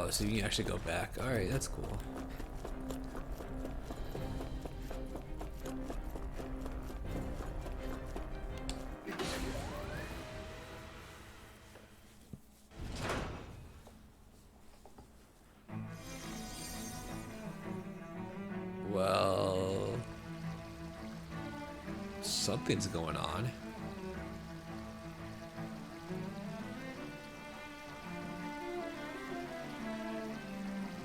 Oh, so you can actually go back. Alright, that's cool. Well, something's going on.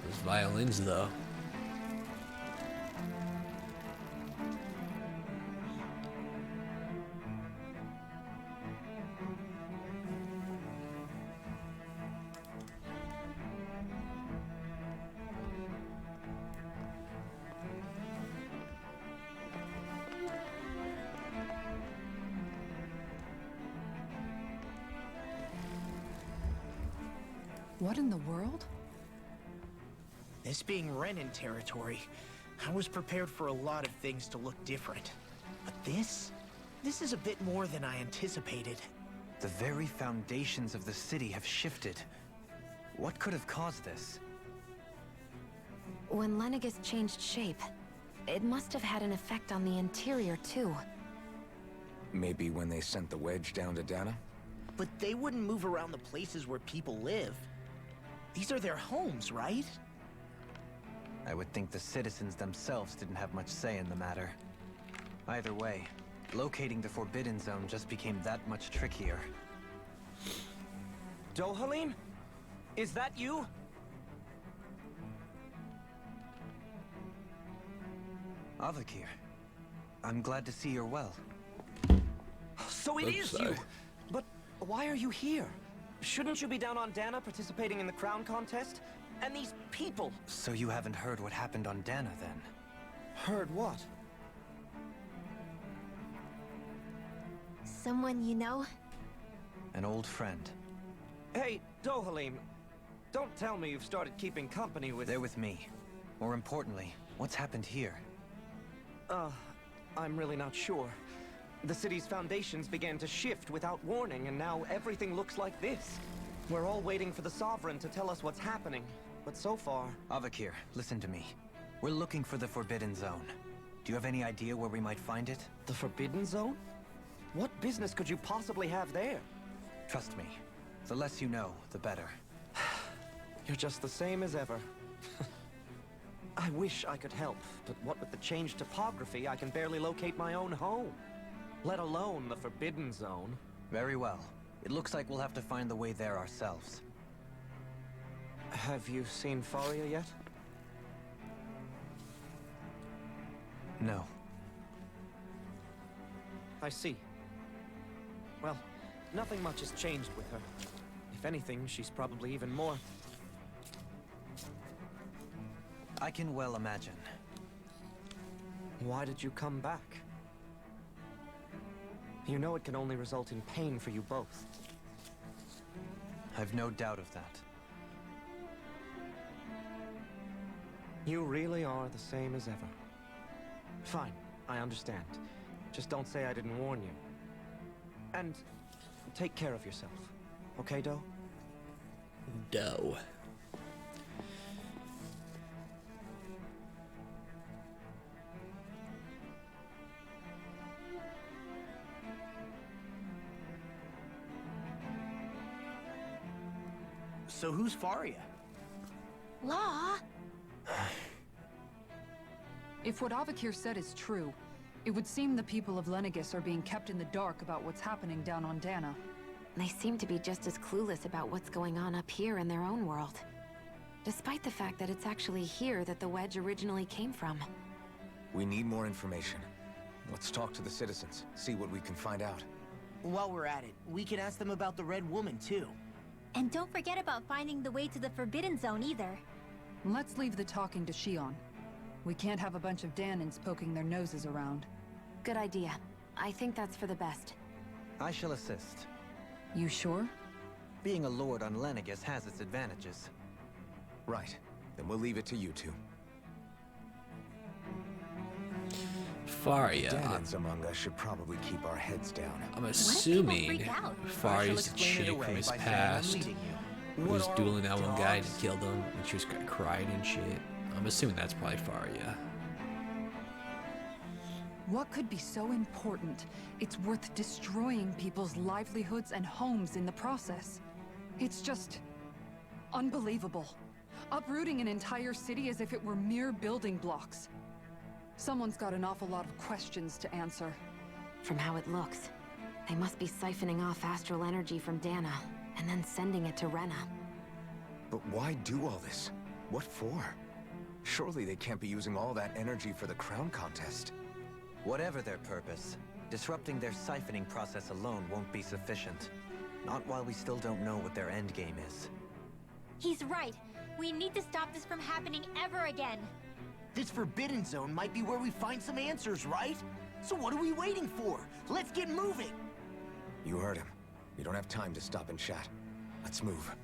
There's violins, though. What in the world? This being Renan territory, I was prepared for a lot of things to look different. But this is a bit more than I anticipated. The very foundations of the city have shifted. What could have caused this? When Lenegis changed shape, it must have had an effect on the interior, too. Maybe when they sent the wedge down to Dana? But they wouldn't move around the places where people live. These are their homes, right? I would think the citizens themselves didn't have much say in the matter. Either way, locating the Forbidden Zone just became that much trickier. Dohalim? Is that you? Avakir, I'm glad to see you're well. So it is you! But why are you here? Shouldn't you be down on Dana participating in the crown contest? And these people! So you haven't heard what happened on Dana, then? Heard what? Someone you know? An old friend. Hey, Dohalim, don't tell me you've started keeping company with... They're with me. More importantly, what's happened here? I'm really not sure. The city's foundations began to shift without warning, and now everything looks like this. We're all waiting for the Sovereign to tell us what's happening, but so far... Avakir, listen to me. We're looking for the Forbidden Zone. Do you have any idea where we might find it? The Forbidden Zone? What business could you possibly have there? Trust me. The less you know, the better. You're just the same as ever. I wish I could help, but what with the changed topography, I can barely locate my own home. Let alone the Forbidden Zone. Very well. It looks like we'll have to find the way there ourselves. Have you seen Faria yet? No. I see. Well, nothing much has changed with her. If anything, she's probably even more... I can well imagine. Why did you come back? You know it can only result in pain for you both. I've no doubt of that. You really are the same as ever. Fine, I understand. Just don't say I didn't warn you. And take care of yourself. Okay, Doe? Doe. So who's Faria? Law? If what Avakir said is true, it would seem the people of Lenegis are being kept in the dark about what's happening down on Dana. They seem to be just as clueless about what's going on up here in their own world. Despite the fact that it's actually here that the wedge originally came from. We need more information. Let's talk to the citizens, see what we can find out. While we're at it, we can ask them about the Red Woman, too. And don't forget about finding the way to the Forbidden Zone either. Let's leave the talking to Shion. We can't have a bunch of Danins poking their noses around. Good idea. I think that's for the best. I shall assist. You sure? Being a lord on Lenegis has its advantages. Right. Then we'll leave it to you two. Faria. Danins among us should probably keep our heads down. I'm people assuming freak out? Faria's the explain it chick away from his by saying I'm past. leading you. He was dueling that one guy and killed him, and she was crying and shit. I'm assuming that's probably Faria. What could be so important? It's worth destroying people's livelihoods and homes in the process. It's just unbelievable. Uprooting an entire city as if it were mere building blocks. Someone's got an awful lot of questions to answer. From how it looks, they must be siphoning off astral energy from Dana, and then sending it to Rena. But why do all this? What for? Surely they can't be using all that energy for the crown contest. Whatever their purpose, disrupting their siphoning process alone won't be sufficient. Not while we still don't know what their endgame is. He's right. We need to stop this from happening ever again. This Forbidden Zone might be where we find some answers, right? So what are we waiting for? Let's get moving! You heard him. We don't have time to stop and chat. Let's move.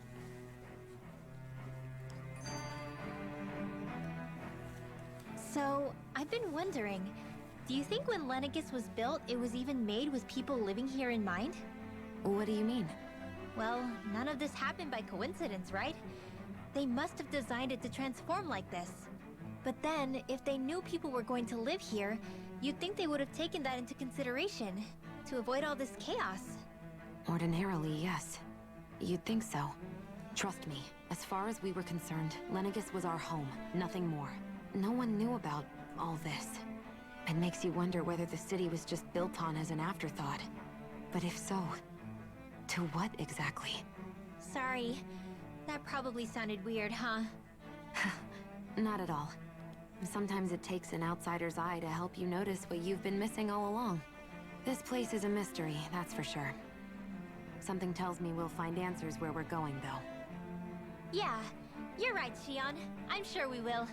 So, I've been wondering, do you think when Lenegis was built, it was even made with people living here in mind? What do you mean? Well, none of this happened by coincidence, right? They must have designed it to transform like this. But then, if they knew people were going to live here, you'd think they would have taken that into consideration, to avoid all this chaos. Ordinarily, yes. You'd think so. Trust me, as far as we were concerned, Lenegis was our home, nothing more. No one knew about all this. It makes you wonder whether the city was just built on as an afterthought. But if so, to what exactly? Sorry. That probably sounded weird, huh? Not at all. Sometimes it takes an outsider's eye to help you notice what you've been missing all along. This place is a mystery, that's for sure. Something tells me we'll find answers where we're going, though. Yeah, you're right, Shion. I'm sure we will.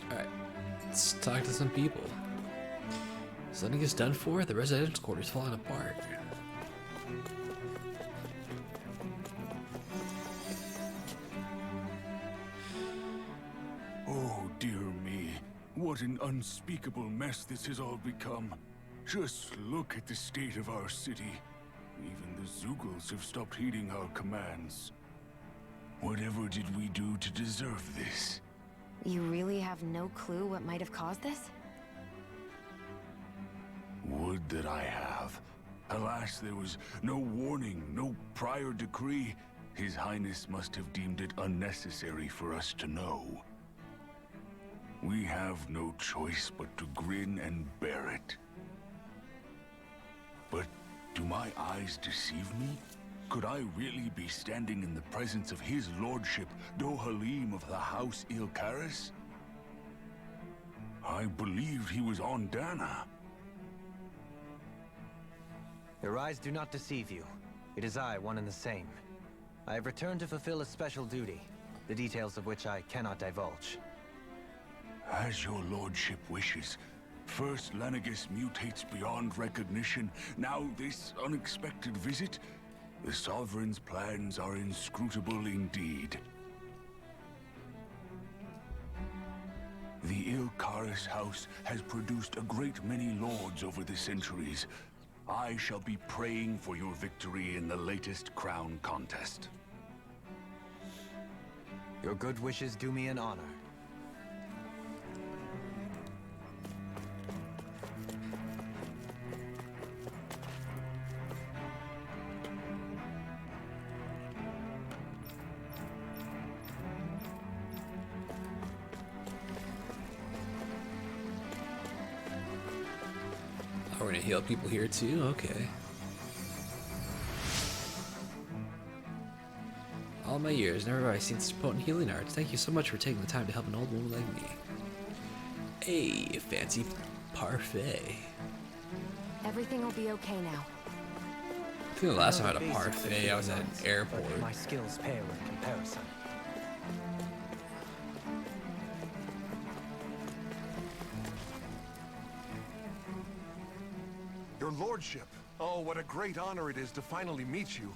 Alright, let's talk to some people. Is Lenegis done for? The residence quarter's falling apart. Oh, dear me. What an unspeakable mess this has all become. Just look at the state of our city. Even the Zeugles have stopped heeding our commands. Whatever did we do to deserve this? You really have no clue what might have caused this? Would that I have. Alas, there was no warning, no prior decree. His Highness must have deemed it unnecessary for us to know. We have no choice but to grin and bear it. But do my eyes deceive me? Could I really be standing in the presence of his lordship, Dohalim of the House Ilkaris? I believed he was on Dana. Your eyes do not deceive you. It is I, one and the same. I have returned to fulfill a special duty, the details of which I cannot divulge. As your lordship wishes. First Lenegis mutates beyond recognition, now this unexpected visit. The Sovereign's plans are inscrutable indeed. The Ilkaris house has produced a great many lords over the centuries. I shall be praying for your victory in the latest crown contest. Your good wishes do me an honor. Oh, we're gonna heal people here too? Okay. All my years, never have I seen such potent healing arts. Thank you so much for taking the time to help an old woman like me. Hey, fancy parfait. Everything will be okay now. I think the last time I had a parfait, I was at an airport. My skills pale in comparison. Your lordship. Oh, what a great honor it is to finally meet you.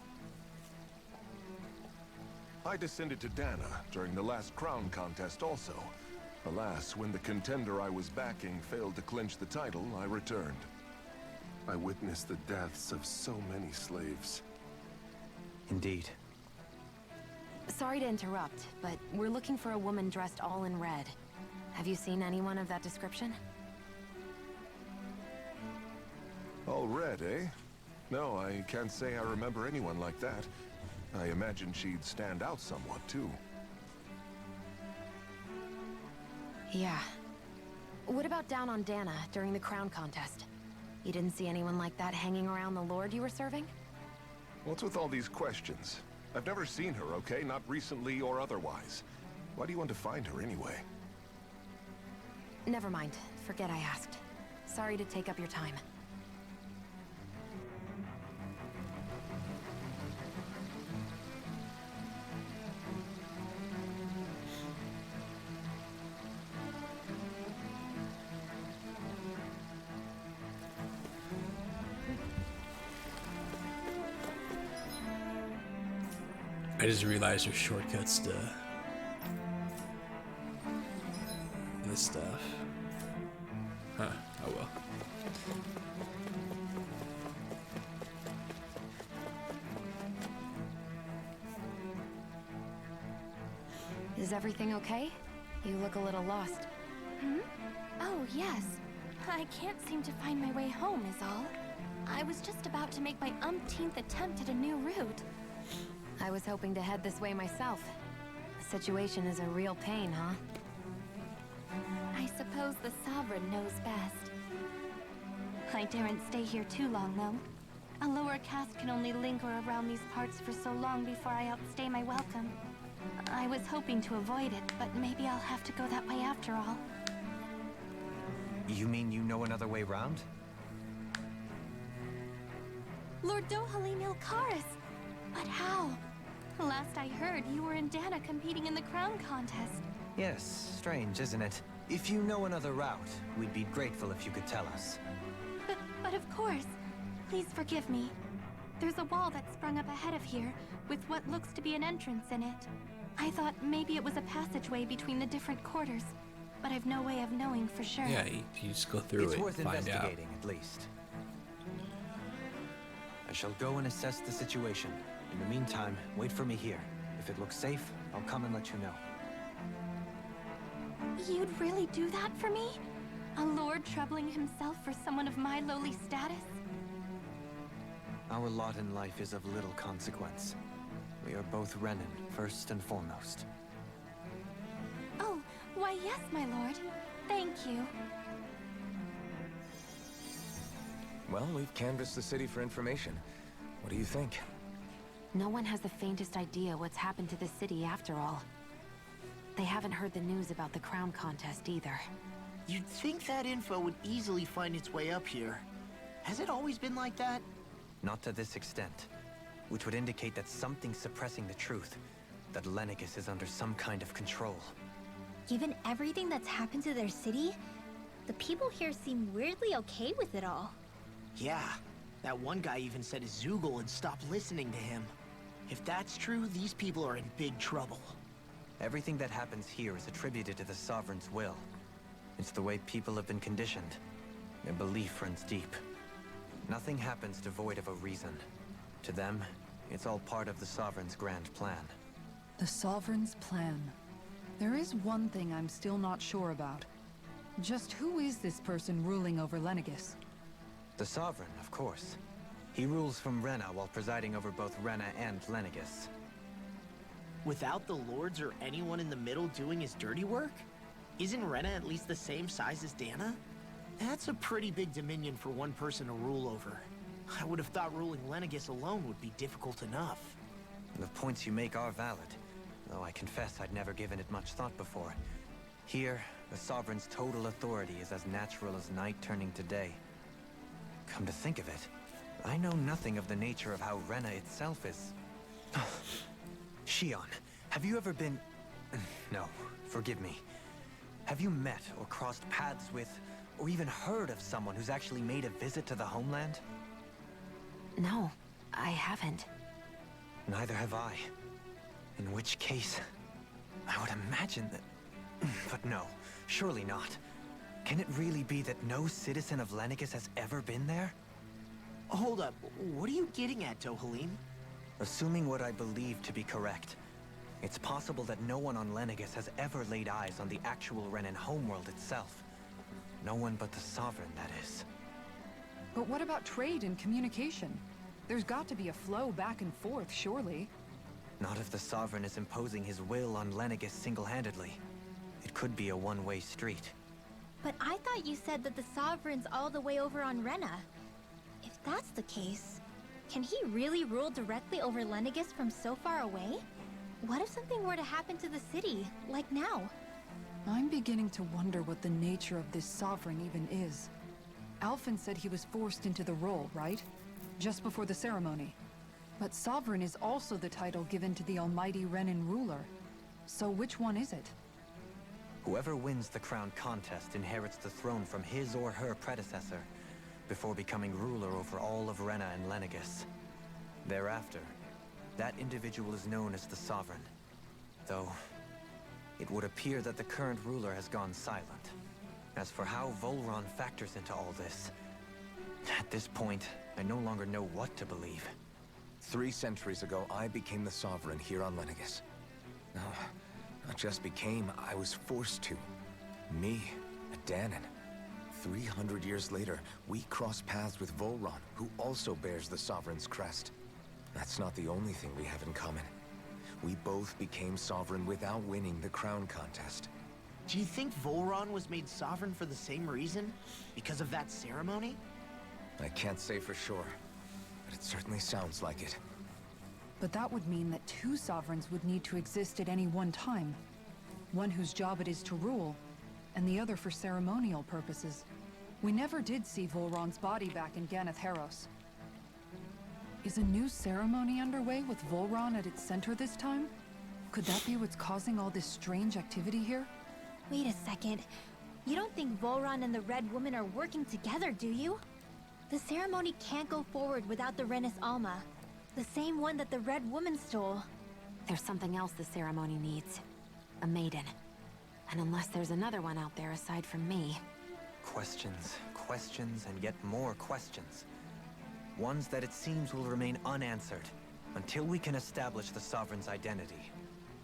I descended to Dana during the last crown contest also. Alas, when the contender I was backing failed to clinch the title, I returned. I witnessed the deaths of so many slaves. Indeed. Sorry to interrupt, but we're looking for a woman dressed all in red. Have you seen anyone of that description? All red, eh? No, I can't say I remember anyone like that. I imagine she'd stand out somewhat, too. Yeah. What about down on Dana during the crown contest? You didn't see anyone like that hanging around the lord you were serving? What's with all these questions? I've never seen her, okay? Not recently or otherwise. Why do you want to find her anyway? Never mind. Forget I asked. Sorry to take up your time. I just realized there's shortcuts to this stuff. Huh, oh well. Is everything okay? You look a little lost. Hmm? Oh, yes. I can't seem to find my way home is all. I was just about to make my umpteenth attempt at a new route. I was hoping to head this way myself. The situation is a real pain, huh? I suppose the Sovereign knows best. I daren't stay here too long, though. A lower caste can only linger around these parts for so long before I outstay my welcome. I was hoping to avoid it, but maybe I'll have to go that way after all. You mean you know another way round? Lord Dohalim Ilkaris! But how? Last I heard, you were in Dana competing in the crown contest. Yes, strange, isn't it? If you know another route, we'd be grateful if you could tell us. But of course. Please forgive me. There's a wall that sprung up ahead of here, with what looks to be an entrance in it. I thought maybe it was a passageway between the different quarters, but I've no way of knowing for sure. Yeah, you just go through It's it worth and find out. investigating, at least. I shall go and assess the situation. In the meantime, wait for me here. If it looks safe, I'll come and let you know. You'd really do that for me? A lord troubling himself for someone of my lowly status? Our lot in life is of little consequence. We are both Renan, first and foremost. Oh, why yes, my lord. Thank you. Well, we've canvassed the city for information. What do you think? No one has the faintest idea what's happened to the city after all. They haven't heard the news about the crown contest either. You'd think that info would easily find its way up here. Has it always been like that? Not to this extent, which would indicate that something's suppressing the truth, that Lenegis is under some kind of control. Given everything that's happened to their city, the people here seem weirdly okay with it all. Yeah, that one guy even said Zoogle had stopped listening to him. If that's true, these people are in big trouble. Everything that happens here is attributed to the Sovereign's will. It's the way people have been conditioned. Their belief runs deep. Nothing happens devoid of a reason. To them, it's all part of the Sovereign's grand plan. The Sovereign's plan. There is one thing I'm still not sure about. Just who is this person ruling over Lenegis? The Sovereign, of course. He rules from Rena while presiding over both Rena and Lenegis. Without the lords or anyone in the middle doing his dirty work? Isn't Rena at least the same size as Dana? That's a pretty big dominion for one person to rule over. I would have thought ruling Lenegis alone would be difficult enough. The points you make are valid, though I confess I'd never given it much thought before. Here, the Sovereign's total authority is as natural as night turning to day. Come to think of it, I know nothing of the nature of how Rena itself is. Shion, have you ever been... No, forgive me. Have you met or crossed paths with, or even heard of someone who's actually made a visit to the homeland? No, I haven't. Neither have I. In which case, I would imagine that... But no, Surely not. Can it really be that no citizen of Lenegis has ever been there? Hold up, what are you getting at, Dohalim? Assuming what I believe to be correct, it's possible that no one on Lenegis has ever laid eyes on the actual Renan homeworld itself. No one but the Sovereign, that is. But what about trade and communication? There's got to be a flow back and forth, surely. Not if the Sovereign is imposing his will on Lenegis single-handedly. It could be a one-way street. But I thought you said that the Sovereign's all the way over on Rena. If that's the case, can he really rule directly over Lenegis from so far away? What if something were to happen to the city, like now? I'm beginning to wonder what the nature of this Sovereign even is. Alphen said he was forced into the role, right? Just before the ceremony. But Sovereign is also the title given to the almighty Renan ruler. So which one is it? Whoever wins the crown contest inherits the throne from his or her predecessor, before becoming ruler over all of Rena and Lenegis. Thereafter, that individual is known as the Sovereign. Though, it would appear that the current ruler has gone silent. As for how Volron factors into all this, at this point, I no longer know what to believe. 3 centuries ago, I became the Sovereign here on Lenegis. No, not just became, I was forced to. Me, a Danon. 300 years later, we cross paths with Volron, who also bears the Sovereign's crest. That's not the only thing we have in common. We both became Sovereign without winning the crown contest. Do you think Volron was made Sovereign for the same reason? Because of that ceremony? I can't say for sure, but it certainly sounds like it. But that would mean that 2 Sovereigns would need to exist at any one time. One whose job it is to rule, and the other for ceremonial purposes. We never did see Volron's body back in Ganeth Haros. Is a new ceremony underway with Volron at its center this time? Could that be what's causing all this strange activity here? Wait a second. You don't think Volron and the Red Woman are working together, do you? The ceremony can't go forward without the Renis Alma. The same one that the Red Woman stole. There's something else the ceremony needs. A maiden. And unless there's another one out there aside from me... Questions, questions, and yet more questions. Ones that it seems will remain unanswered, until we can establish the Sovereign's identity.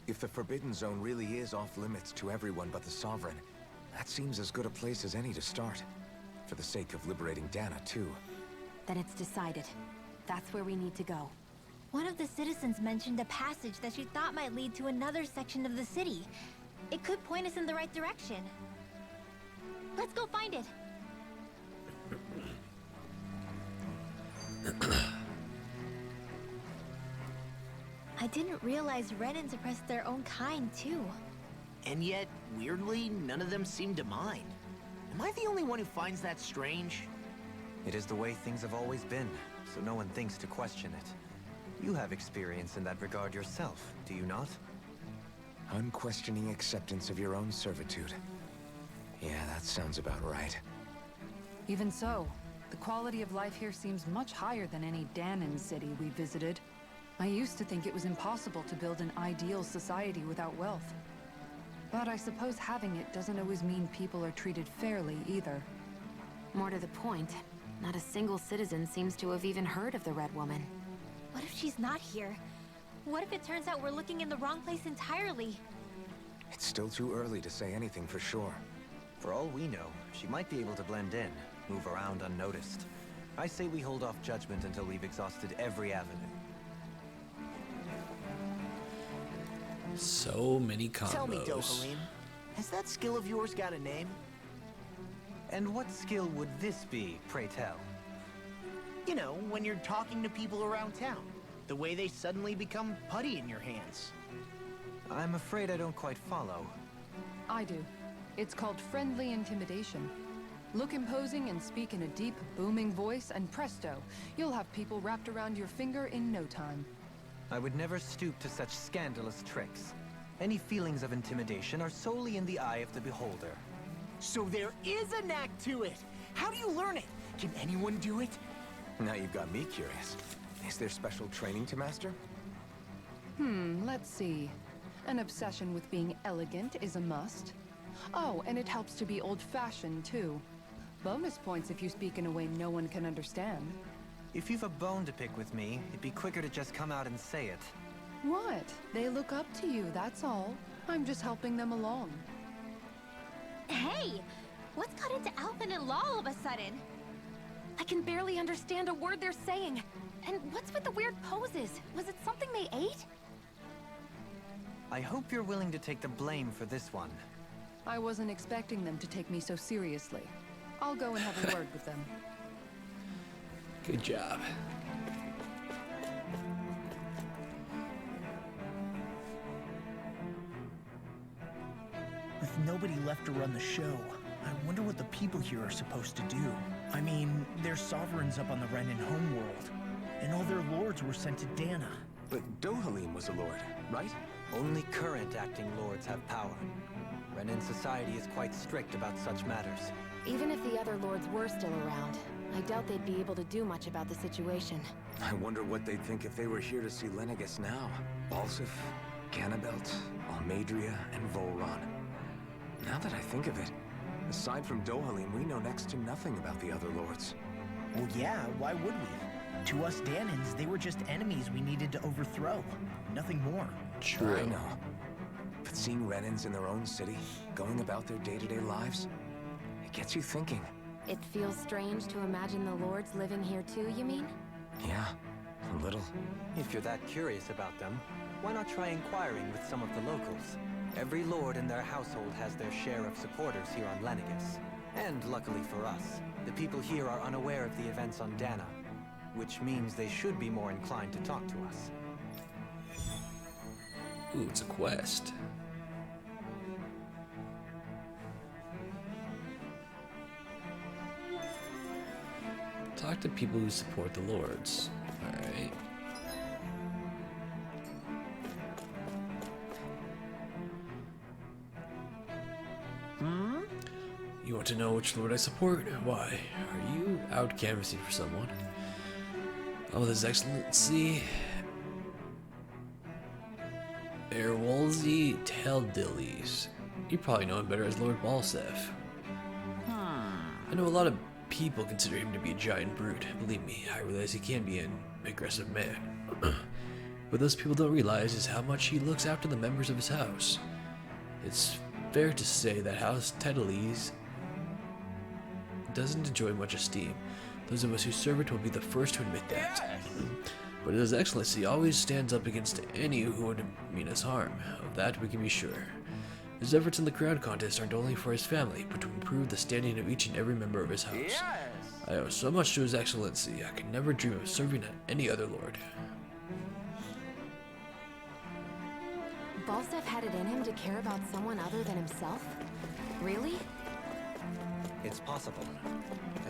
If the Forbidden Zone really is off-limits to everyone but the Sovereign, that seems as good a place as any to start. For the sake of liberating Dana, too. Then it's decided. That's where we need to go. One of the citizens mentioned a passage that she thought might lead to another section of the city. It could point us in the right direction. Let's go find it. I didn't realize Renan suppressed their own kind, too. And yet, weirdly, none of them seem to mind. Am I the only one who finds that strange? It is the way things have always been, so no one thinks to question it. You have experience in that regard yourself, do you not? Unquestioning acceptance of your own servitude. Yeah, that sounds about right. Even so, the quality of life here seems much higher than any Danon city we visited. I used to think it was impossible to build an ideal society without wealth. But I suppose having it doesn't always mean people are treated fairly either. More to the point, not a single citizen seems to have even heard of the Red Woman. What if she's not here? What if it turns out we're looking in the wrong place entirely? It's still too early to say anything for sure. For all we know, she might be able to blend in, move around unnoticed. I say we hold off judgment until we've exhausted every avenue. So many combos. Tell me, Dohalim, has that skill of yours got a name? And what skill would this be, pray tell? You know, when you're talking to people around town. The way they suddenly become putty in your hands. I'm afraid I don't quite follow. I do. It's called friendly intimidation. Look imposing and speak in a deep, booming voice, and presto, you'll have people wrapped around your finger in no time. I would never stoop to such scandalous tricks. Any feelings of intimidation are solely in the eye of the beholder. So there is a knack to it! How do you learn it? Can anyone do it? Now you've got me curious. Is there special training to master? Let's see. An obsession with being elegant is a must. Oh, and it helps to be old-fashioned, too. Bonus points if you speak in a way no one can understand. If you've a bone to pick with me, it'd be quicker to just come out and say it. What? They look up to you, that's all. I'm just helping them along. Hey! What's got into Alvin and Law all of a sudden? I can barely understand a word they're saying. And what's with the weird poses? Was it something they ate? I hope you're willing to take the blame for this one. I wasn't expecting them to take me so seriously. I'll go and have a word with them. Good job. With nobody left to run the show, I wonder what the people here are supposed to do. I mean, there's sovereigns up on the Renan homeworld, and all their lords were sent to Dana. But Dohalim was a lord, right? Only current acting lords have power. Renan society is quite strict about such matters. Even if the other lords were still around, I doubt they'd be able to do much about the situation. I wonder what they'd think if they were here to see Lenegis now. Balsif, Ganabelt, Almadria, and Volron. Now that I think of it, aside from Dohalim, we know next to nothing about the other lords. Well, yeah, why would we? To us Danans, they were just enemies we needed to overthrow. Nothing more. True. I know. But seeing Renans in their own city, going about their day-to-day lives, it gets you thinking. It feels strange to imagine the lords living here too, you mean? Yeah, a little. If you're that curious about them, why not try inquiring with some of the locals? Every lord in their household has their share of supporters here on Lenegis. And luckily for us, the people here are unaware of the events on Dana, which means they should be more inclined to talk to us. Ooh, it's a quest. Talk to people who support the lords. Alright. You want to know which lord I support? Why, are you out canvassing for someone? Oh, His Excellency Erwolzi Teldillies. You probably know him better as Lord Balsef. I know a lot of people consider him to be a giant brute. Believe me, I realize he can be an aggressive man. What those people don't realize is how much he looks after the members of his house. It's fair to say that House Teldillies doesn't enjoy much esteem. Those of us who serve it will be the first to admit that. But His Excellency always stands up against any who would mean us harm. Of that we can be sure. His efforts in the crown contest aren't only for his family, but to improve the standing of each and every member of his house. I owe so much to His Excellency, I could never dream of serving any other lord. Balsef had it in him to care about someone other than himself? Really? It's possible.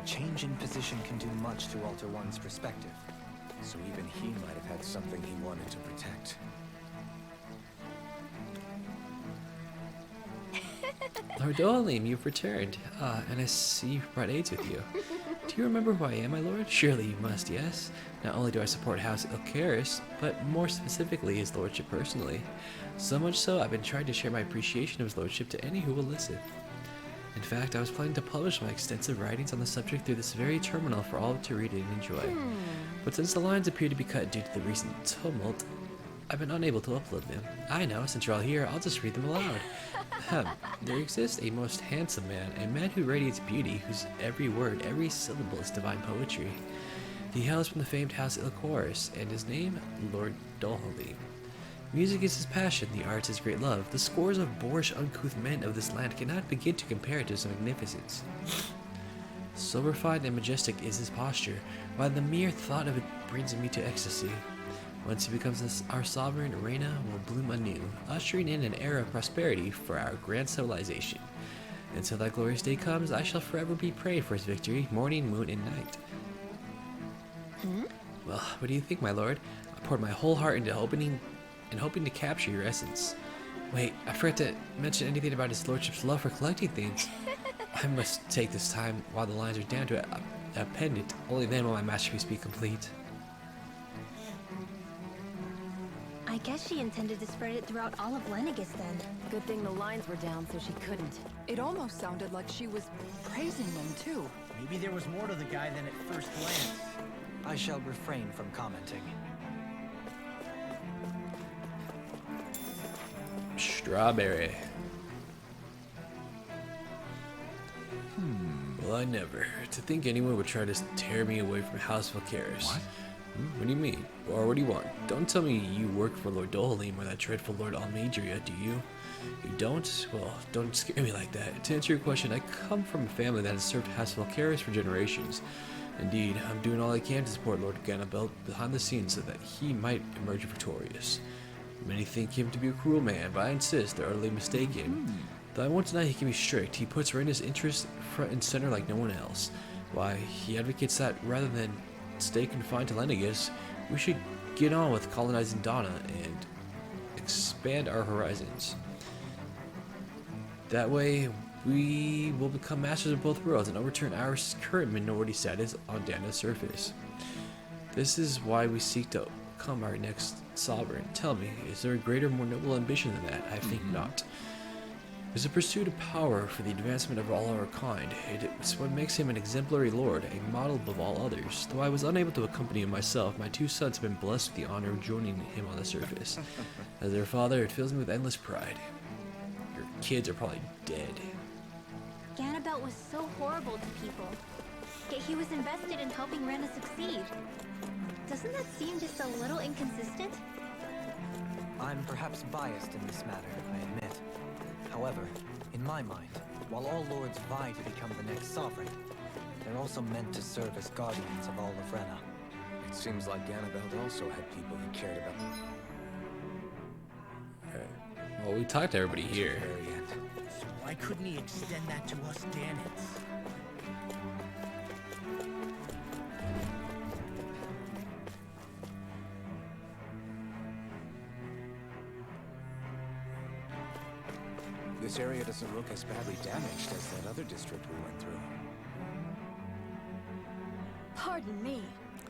A change in position can do much to alter one's perspective. So even he might have had something he wanted to protect. Lord Dohalim, you've returned. And I see you've brought aides with you. Do you remember who I am, my lord? Surely you must, yes? Not only do I support House Ilkaris, but more specifically his lordship personally. So much so, I've been trying to share my appreciation of his lordship to any who will listen. In fact, I was planning to publish my extensive writings on the subject through this very terminal for all to read and enjoy. But since the lines appear to be cut due to the recent tumult, I've been unable to upload them. I know, since you're all here, I'll just read them aloud. There exists a most handsome man, a man who radiates beauty, whose every word, every syllable is divine poetry. He hails from the famed House Ilkaris, and his name, Lord Dohalim. Music is his passion, the arts his great love. The scores of boorish, uncouth men of this land cannot begin to compare to his magnificence. So refined and majestic is his posture, while the mere thought of it brings me to ecstasy. Once he becomes our sovereign, Reina will bloom anew, ushering in an era of prosperity for our grand civilization. Until that glorious day comes, I shall forever be praying for his victory, morning, moon, and night. Well, what do you think, my lord? I poured my whole heart into hoping to capture your essence. Wait, I forgot to mention anything about his lordship's love for collecting things. I must take this time while the lines are down to append it. Only then will my masterpiece be complete. I guess she intended to spread it throughout all of Lenegis then. Good thing the lines were down so she couldn't. It almost sounded like she was praising them, too. Maybe there was more to the guy than at first glance. I shall refrain from commenting. Strawberry. Well, I never. To think anyone would try to tear me away from House Valkyris. What? What do you mean? Or what do you want? Don't tell me you work for Lord Dohalim or that dreadful Lord Almadria, do you? You don't? Well, don't scare me like that. To answer your question, I come from a family that has served House Valkyris for generations. Indeed, I'm doing all I can to support Lord Ganabelt behind the scenes so that he might emerge victorious. Many think him to be a cruel man, but I insist they're utterly mistaken. Though I won't deny he can be strict, he puts Rena's interests front and center like no one else. Why, he advocates that rather than stay confined to Lenegis, we should get on with colonizing Donna and expand our horizons. That way, we will become masters of both worlds and overturn our current minority status on Dana's surface. This is why we seek to become our next sovereign. Tell me, is there a greater, more noble ambition than that? I think not. It's a pursuit of power for the advancement of all our kind. It's what makes him an exemplary lord, a model above all others. Though I was unable to accompany him myself, my two sons have been blessed with the honor of joining him on the surface. As their father, it fills me with endless pride. Your kids are probably dead. Ganabelt was so horrible to people, yet he was invested in helping Rena succeed. Doesn't that seem just a little inconsistent? I'm perhaps biased in this matter, I admit. However, in my mind, while all lords vie to become the next sovereign, they're also meant to serve as guardians of all of Rena. It seems like Ganabelt also had people he cared about. Alright. Well, we talked to everybody here. Very end. So why couldn't he extend that to us Danans? This area doesn't look as badly damaged as that other district we went through. Pardon me.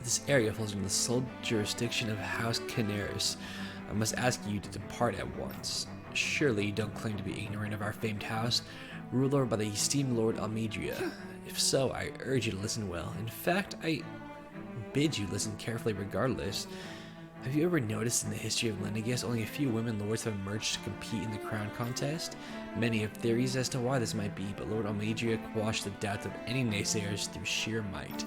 This area falls under the sole jurisdiction of House Canaris. I must ask you to depart at once. Surely you don't claim to be ignorant of our famed house, ruler by the esteemed Lord Almadria. If so, I urge you to listen well. In fact, I bid you listen carefully regardless. Have you ever noticed in the history of Lenegis only a few women lords have emerged to compete in the crown contest? Many have theories as to why this might be, but Lord Almadria quashed the doubts of any naysayers through sheer might.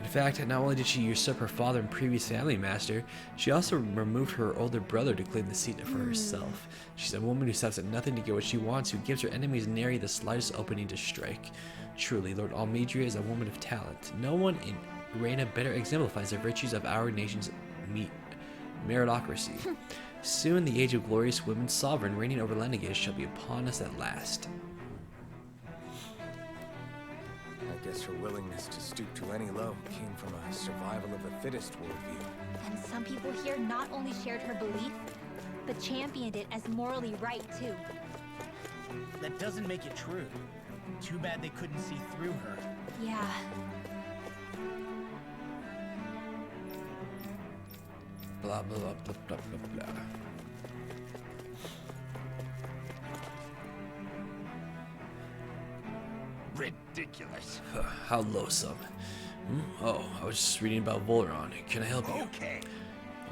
In fact, not only did she usurp her father and previous family master, she also removed her older brother to claim the seat for herself. She's a woman who stops at nothing to get what she wants, who gives her enemies nary the slightest opening to strike. Truly, Lord Almadria is a woman of talent. No one in Rena better exemplifies the virtues of our nation's meritocracy. Soon the age of glorious women sovereign reigning over Lenegis shall be upon us at last. I guess her willingness to stoop to any low came from a survival of the fittest worldview. And some people here not only shared her belief, but championed it as morally right too. That doesn't make it true. Too bad they couldn't see through her. Yeah. Blah, blah, blah, blah, blah, blah, blah. Ridiculous. How loathsome. Oh, I was just reading about Volron. Can I help you? Okay.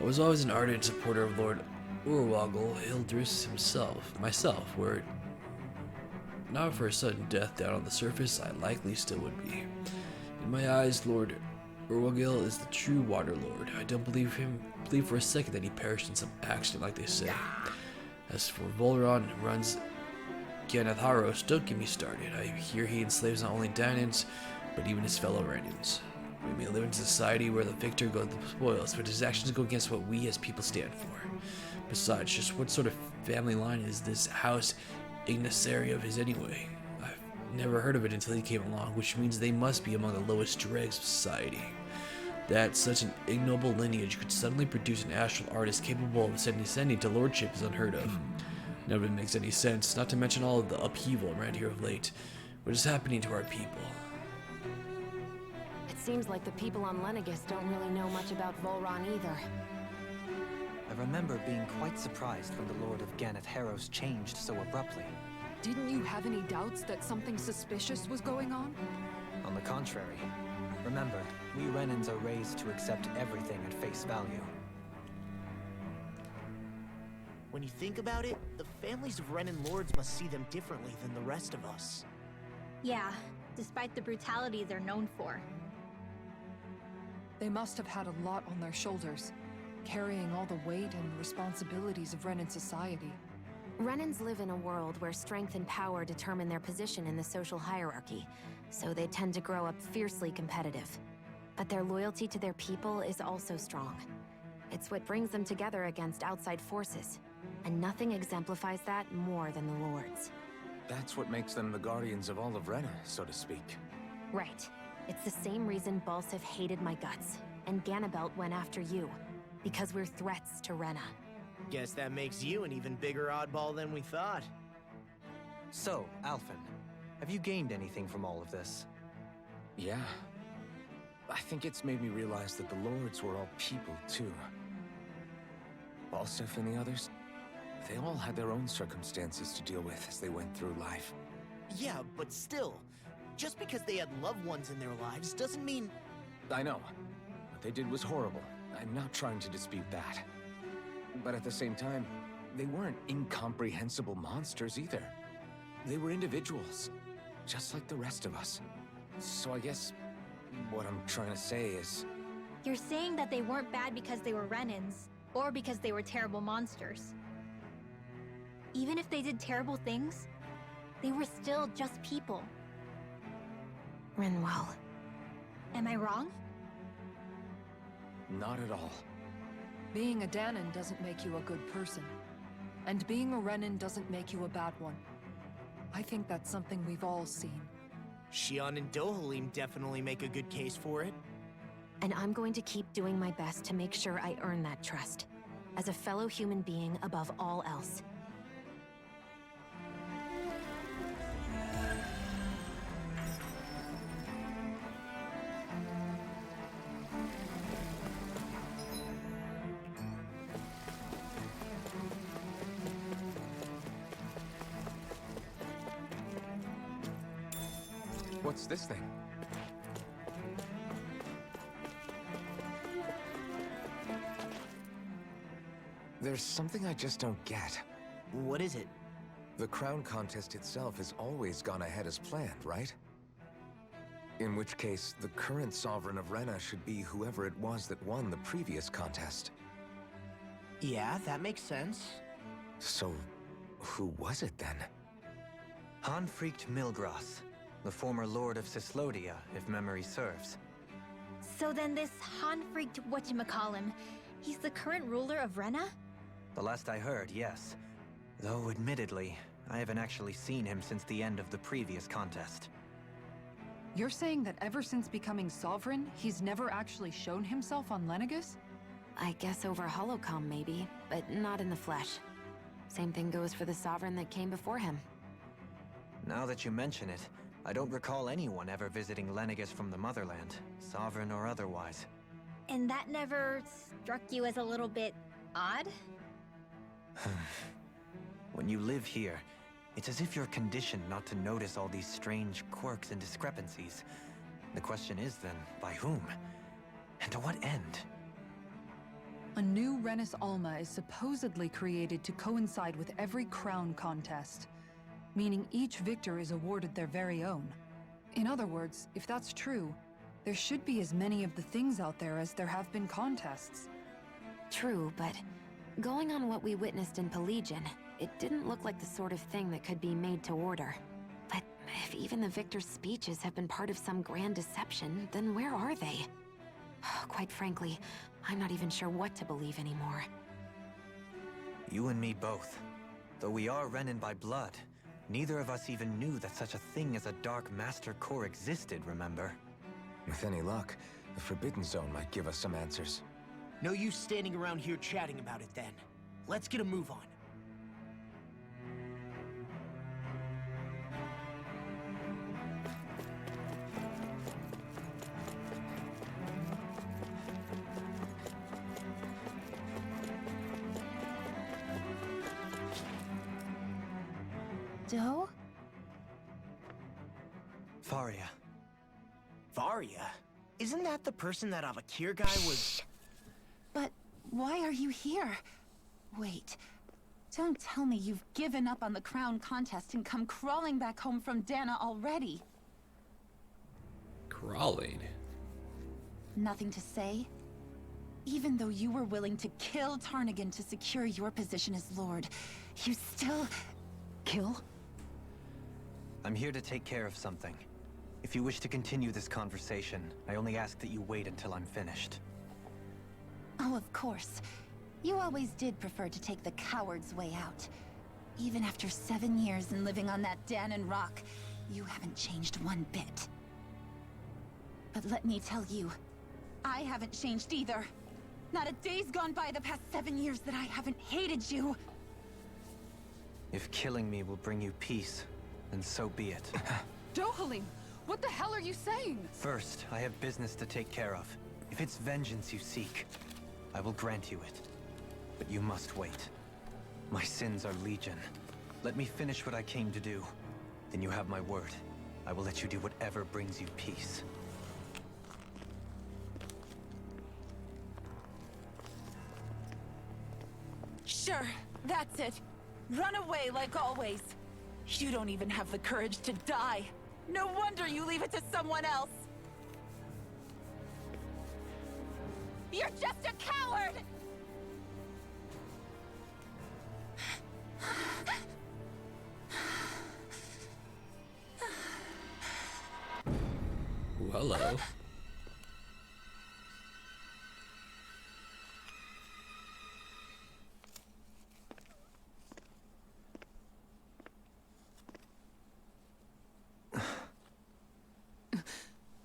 I was always an ardent supporter of Lord Urwagel Hildris myself, were it not for a sudden death down on the surface, I likely still would be. In my eyes, Lord Urwagel is the true Water Lord. I don't believe for a second that he perished in some accident like they say. As for Volron, who runs Ganatharos, don't get me started. I hear he enslaves not only Danans, but even his fellow Renans. We may live in a society where the victor goes the spoils, but his actions go against what we as people stand for. Besides, just what sort of family line is this house Ignaceria of his anyway? I've never heard of it until he came along, which means they must be among the lowest dregs of society. That such an ignoble lineage could suddenly produce an astral artist capable of ascending to lordship is unheard of. None of it makes any sense, not to mention all of the upheaval around here of late. What is happening to our people? It seems like the people on Lenegis don't really know much about Volron either. I remember being quite surprised when the Lord of Ganeth Harros changed so abruptly. Didn't you have any doubts that something suspicious was going on? On the contrary. Remember, we Renans are raised to accept everything at face value. When you think about it, the families of Renan lords must see them differently than the rest of us. Yeah, despite the brutality they're known for. They must have had a lot on their shoulders, carrying all the weight and responsibilities of Renan society. Renans live in a world where strength and power determine their position in the social hierarchy, so they tend to grow up fiercely competitive. But their loyalty to their people is also strong. It's what brings them together against outside forces, and nothing exemplifies that more than the Lords. That's what makes them the guardians of all of Rena, so to speak. Right. It's the same reason Balsif hated my guts, and Ganabelt went after you, because we're threats to Rena. Guess that makes you an even bigger oddball than we thought. So, Alphen, have you gained anything from all of this? Yeah. I think it's made me realize that the Lords were all people, too. Balsif and the others, they all had their own circumstances to deal with as they went through life. Yeah, but still, just because they had loved ones in their lives doesn't mean... I know. What they did was horrible. I'm not trying to dispute that. But at the same time, they weren't incomprehensible monsters either. They were individuals, just like the rest of us. So I guess what I'm trying to say is... You're saying that they weren't bad because they were Renans, or because they were terrible monsters. Even if they did terrible things, they were still just people. Rinwell. Am I wrong? Not at all. Being a Danon doesn't make you a good person. And being a Renan doesn't make you a bad one. I think that's something we've all seen. Shion and Dohalim definitely make a good case for it. And I'm going to keep doing my best to make sure I earn that trust. As a fellow human being above all else. What's this thing? There's something I just don't get. What is it? The crown contest itself has always gone ahead as planned, right? In which case, the current sovereign of Rena should be whoever it was that won the previous contest. Yeah, that makes sense. So, who was it then? Hanfried Milgras, the former Lord of Cislodia, if memory serves. So then this Hanfried whatchamacallem, he's the current ruler of Rena? The last I heard, yes. Though, admittedly, I haven't actually seen him since the end of the previous contest. You're saying that ever since becoming sovereign, he's never actually shown himself on Lenegis? I guess over holocom maybe, but not in the flesh. Same thing goes for the sovereign that came before him. Now that you mention it, I don't recall anyone ever visiting Lenegis from the motherland, sovereign or otherwise. And that never struck you as a little bit odd? When you live here, it's as if you're conditioned not to notice all these strange quirks and discrepancies. The question is then, by whom? And to what end? A new Renis Alma is supposedly created to coincide with every crown contest, meaning each victor is awarded their very own. In other words, if that's true, there should be as many of the things out there as there have been contests. True, but going on what we witnessed in Pelagian, it didn't look like the sort of thing that could be made to order. But if even the victor's speeches have been part of some grand deception, then where are they? Quite frankly, I'm not even sure what to believe anymore. You and me both. Though we are Renan by blood, neither of us even knew that such a thing as a Dark Master Core existed, remember? With any luck, the Forbidden Zone might give us some answers. No use standing around here chatting about it then. Let's get a move on. Doe? Faria. Varia? Isn't that the person that Avakir guy was... But why are you here? Wait. Don't tell me you've given up on the crown contest and come crawling back home from Dana already. Crawling? Nothing to say? Even though you were willing to kill Tarnigan to secure your position as Lord, you still... Kill? I'm here to take care of something. If you wish to continue this conversation, I only ask that you wait until I'm finished. Oh, of course. You always did prefer to take the coward's way out. Even after 7 years and living on that Danon rock, you haven't changed one bit. But let me tell you, I haven't changed either. Not a day's gone by the past 7 years that I haven't hated you. If killing me will bring you peace, then so be it. Dohalim, what the hell are you saying? First, I have business to take care of. If it's vengeance you seek, I will grant you it. But you must wait. My sins are legion. Let me finish what I came to do. Then you have my word. I will let you do whatever brings you peace. Sure, that's it. Run away like always. You don't even have the courage to die. No wonder you leave it to someone else. You're just a coward! Ooh, hello.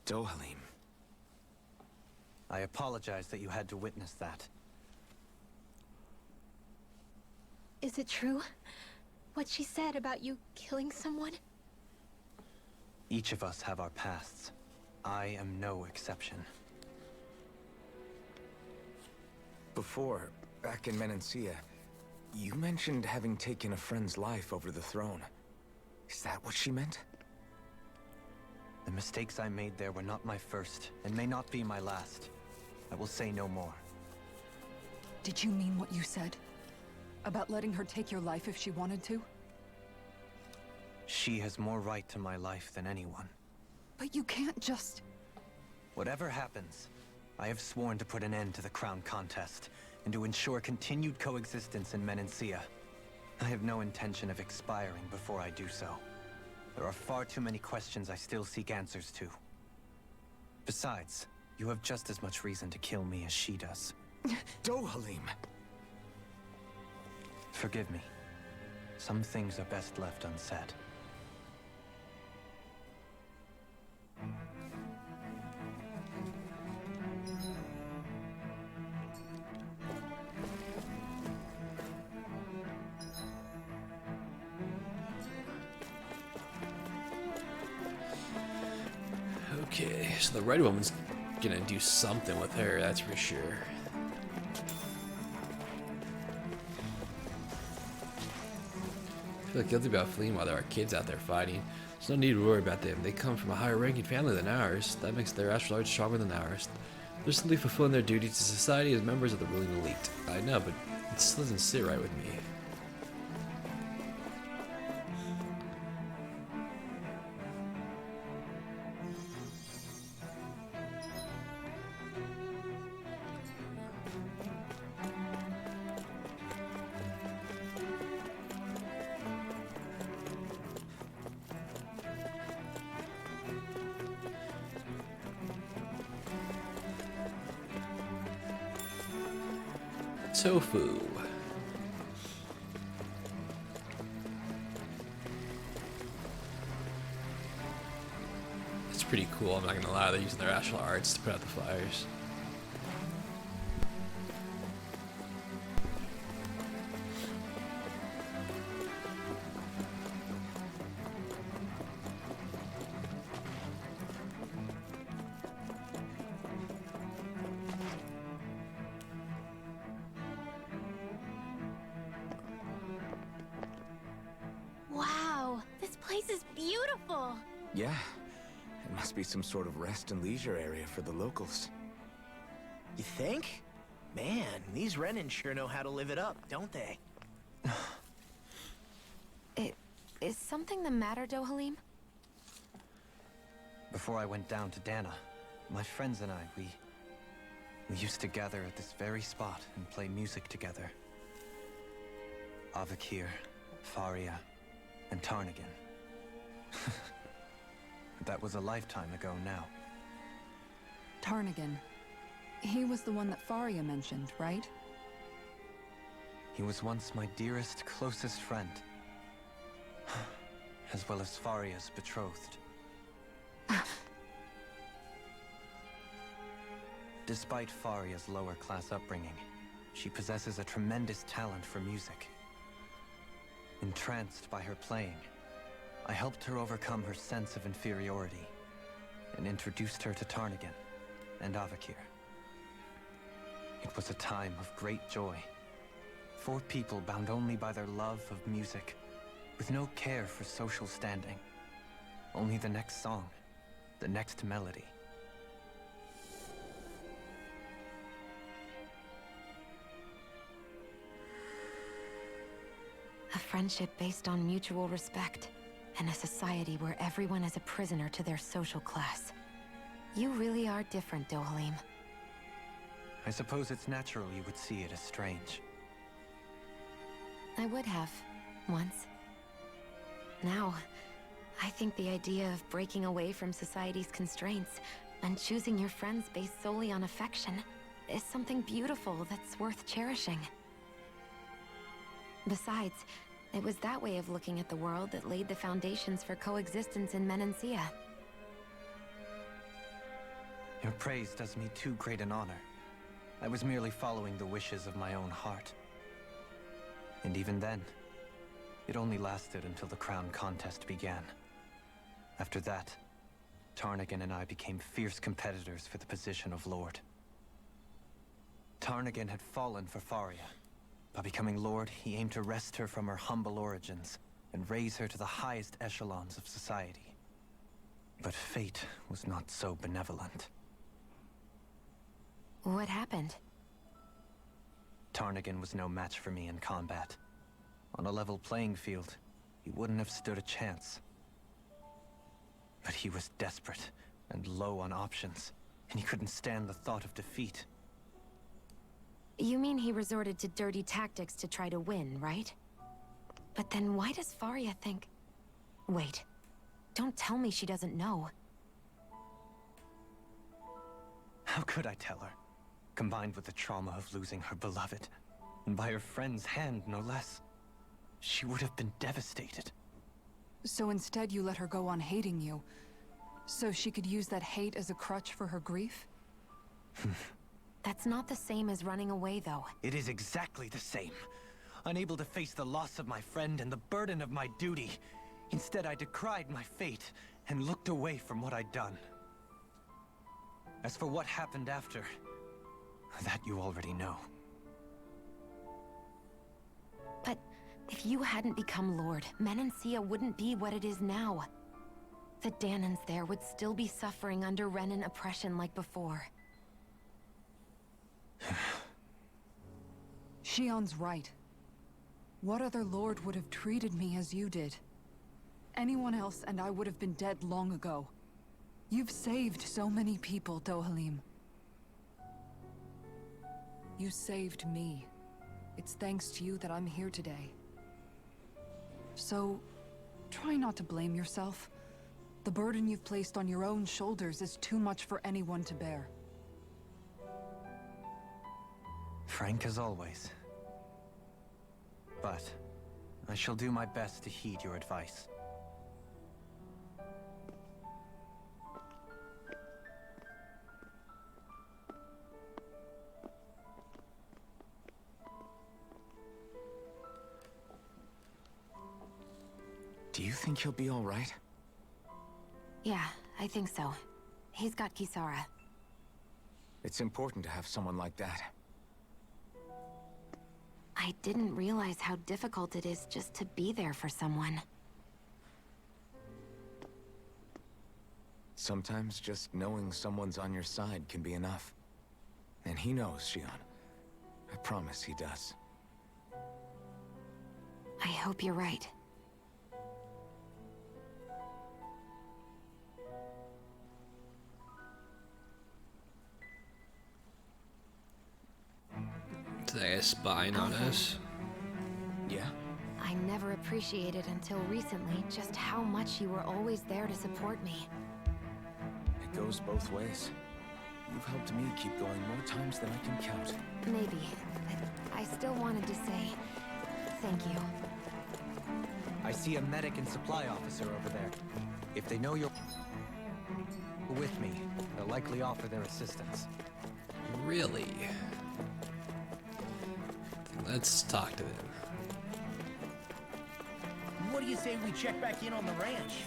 Dohalim. I apologize that you had to witness that. Is it true? What she said about you killing someone? Each of us have our pasts. I am no exception. Before, back in Menancia, you mentioned having taken a friend's life over the throne. Is that what she meant? The mistakes I made there were not my first, and may not be my last. I will say no more. Did you mean what you said? About letting her take your life if she wanted to? She has more right to my life than anyone. But you can't just... Whatever happens, I have sworn to put an end to the crown contest, and to ensure continued coexistence in Menancia. I have no intention of expiring before I do so. There are far too many questions I still seek answers to. Besides, you have just as much reason to kill me as she does. Dohalim! Forgive me. Some things are best left unsaid. Okay, so the Red Woman's gonna do something with her, that's for sure. I feel guilty about fleeing while there are kids out there fighting. There's no need to worry about them. They come from a higher ranking family than ours. That makes their astral arts stronger than ours. They're simply fulfilling their duty to society as members of the ruling elite. I know, but it still doesn't sit right with me. Tofu. It's pretty cool, I'm not gonna lie, they're using their astral arts to put out the fires. Wow! Yeah, it must be some sort of rest and leisure area for the locals. You think? Man, these Renan sure know how to live it up, don't they? Is something the matter, Dohalim? Before I went down to Dana, my friends and I, we used to gather at this very spot and play music together. Avakir, Faria, and Tarnagan. That was a lifetime ago now. Tarnagan. He was the one that Faria mentioned, right? He was once my dearest, closest friend. As well as Faria's betrothed. Despite Faria's lower-class upbringing, she possesses a tremendous talent for music. Entranced by her playing, I helped her overcome her sense of inferiority and introduced her to Tarnagan and Avakir. It was a time of great joy. 4 people bound only by their love of music, with no care for social standing. Only the next song, the next melody. A friendship based on mutual respect, and a society where everyone is a prisoner to their social class. You really are different, Dohalim. I suppose it's natural you would see it as strange. I would have, once. Now, I think the idea of breaking away from society's constraints and choosing your friends based solely on affection is something beautiful that's worth cherishing. Besides, it was that way of looking at the world that laid the foundations for coexistence in Menancia. Your praise does me too great an honor. I was merely following the wishes of my own heart. And even then, it only lasted until the crown contest began. After that, Tarnagan and I became fierce competitors for the position of Lord. Tarnagan had fallen for Faria. By becoming Lord, he aimed to wrest her from her humble origins and raise her to the highest echelons of society. But fate was not so benevolent. What happened? Tarnagan was no match for me in combat. On a level playing field, he wouldn't have stood a chance. But he was desperate and low on options, and he couldn't stand the thought of defeat. You mean he resorted to dirty tactics to try to win, right? But then why does Faria think... Wait. Don't tell me she doesn't know. How could I tell her? Combined with the trauma of losing her beloved, and by her friend's hand, no less. She would have been devastated. So instead you let her go on hating you, so she could use that hate as a crutch for her grief? That's not the same as running away, though. It is exactly the same. Unable to face the loss of my friend and the burden of my duty. Instead, I decried my fate and looked away from what I'd done. As for what happened after, that you already know. But if you hadn't become Lord, Menancia wouldn't be what it is now. The Danans there would still be suffering under Renan oppression like before. Shion's right. What other lord would have treated me as you did? Anyone else and I would have been dead long ago. You've saved so many people, Dohalim. You saved me. It's thanks to you that I'm here today. So, try not to blame yourself. The burden you've placed on your own shoulders is too much for anyone to bear. Frank as always. But I shall do my best to heed your advice. Do you think he'll be all right? Yeah, I think so. He's got Kisara. It's important to have someone like that. I didn't realize how difficult it is just to be there for someone. Sometimes just knowing someone's on your side can be enough. And he knows, Shion. I promise he does. I hope you're right. Is that guy spying on us? Yeah? I never appreciated until recently just how much you were always there to support me. It goes both ways. You've helped me keep going more times than I can count. Maybe, but I still wanted to say thank you. I see a medic and supply officer over there. If they know you're with me, they'll likely offer their assistance. Really? Let's talk to them. What do you say we check back in on the ranch?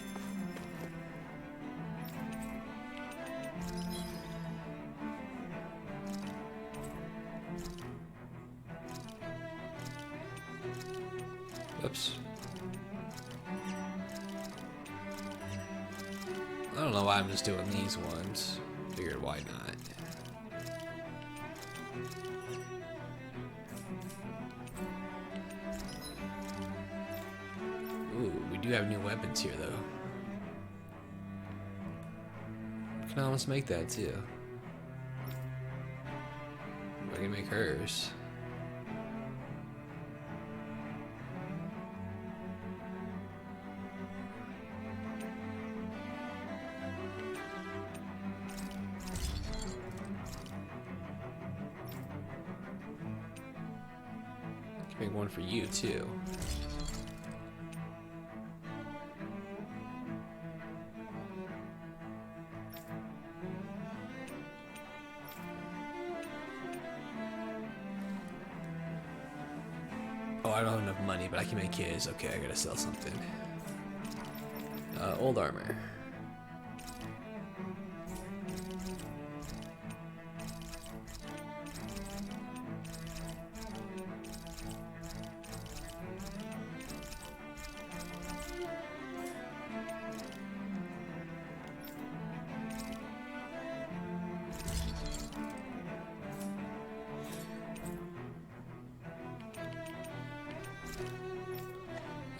Oops. I don't know why I'm just doing these ones. Figured why not. Ooh, we do have new weapons here though. I can almost make that too. I can make hers. Make one for you too. Oh, I don't have enough money, but I can make his. Okay, I gotta sell something. Old armor.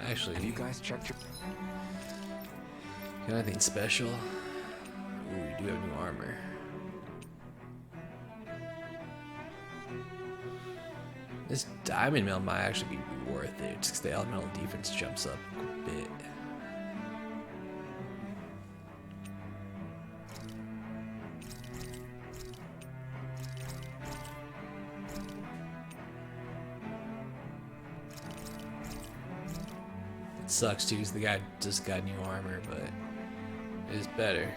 Actually, Have you guys checked your... got anything special? Ooh, we do have new armor. This diamond mill might actually be worth it, just 'cause the elemental defense jumps up a bit. Sucks too, 'cause the guy just got new armor, but it is better.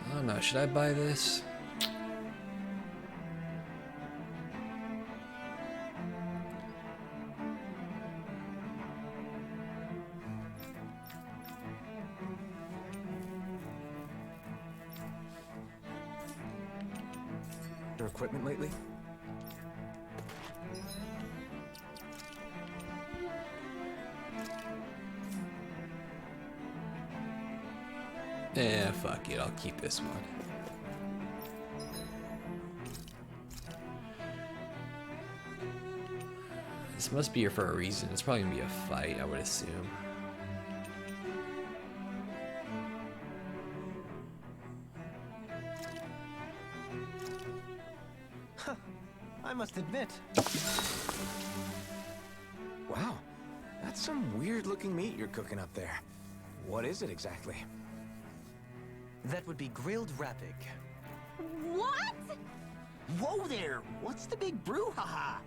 I don't know, should I buy this? your equipment lately? Eh, fuck it, I'll keep this one. This must be here for a reason. It's probably gonna be a fight, I would assume. I must admit. Wow, that's some weird-looking meat you're cooking up there. What is it exactly? That would be grilled rapig. What? Whoa there! What's the big brouhaha?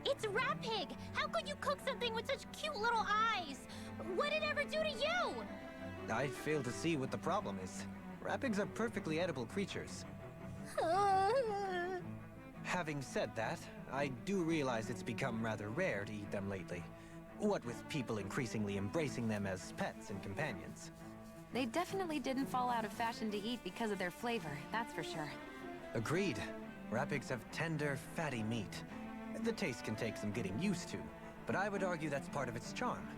It's rat pig! How could you cook something with such cute little eyes? What did it ever do to you? I fail to see what the problem is. Rapigs are perfectly edible creatures. Having said that, I do realize it's become rather rare to eat them lately. What with people increasingly embracing them as pets and companions. They definitely didn't fall out of fashion to eat because of their flavor, that's for sure. Agreed. Rapigs have tender, fatty meat. The taste can take some getting used to, but I would argue that's part of its charm.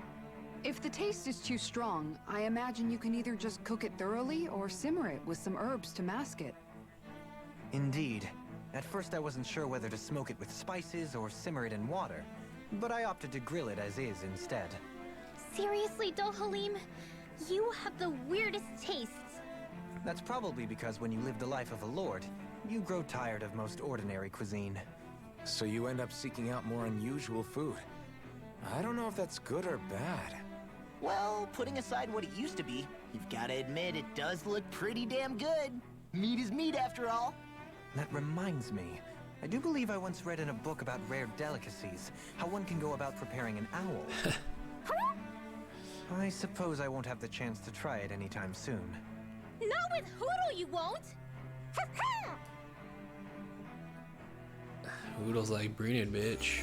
If the taste is too strong, I imagine you can either just cook it thoroughly or simmer it with some herbs to mask it. Indeed. At first I wasn't sure whether to smoke it with spices or simmer it in water, but I opted to grill it as is instead. Seriously, Dohalim? You have the weirdest tastes. That's probably because when you live the life of a lord, you grow tired of most ordinary cuisine. So you end up seeking out more unusual food. I don't know if that's good or bad. Well, putting aside what it used to be, you've got to admit it does look pretty damn good. Meat is meat, after all. That reminds me. I do believe I once read in a book about rare delicacies, how one can go about preparing an owl. I suppose I won't have the chance to try it anytime soon. Not with Hoodle, you won't! Hoodle's like Breenid, bitch.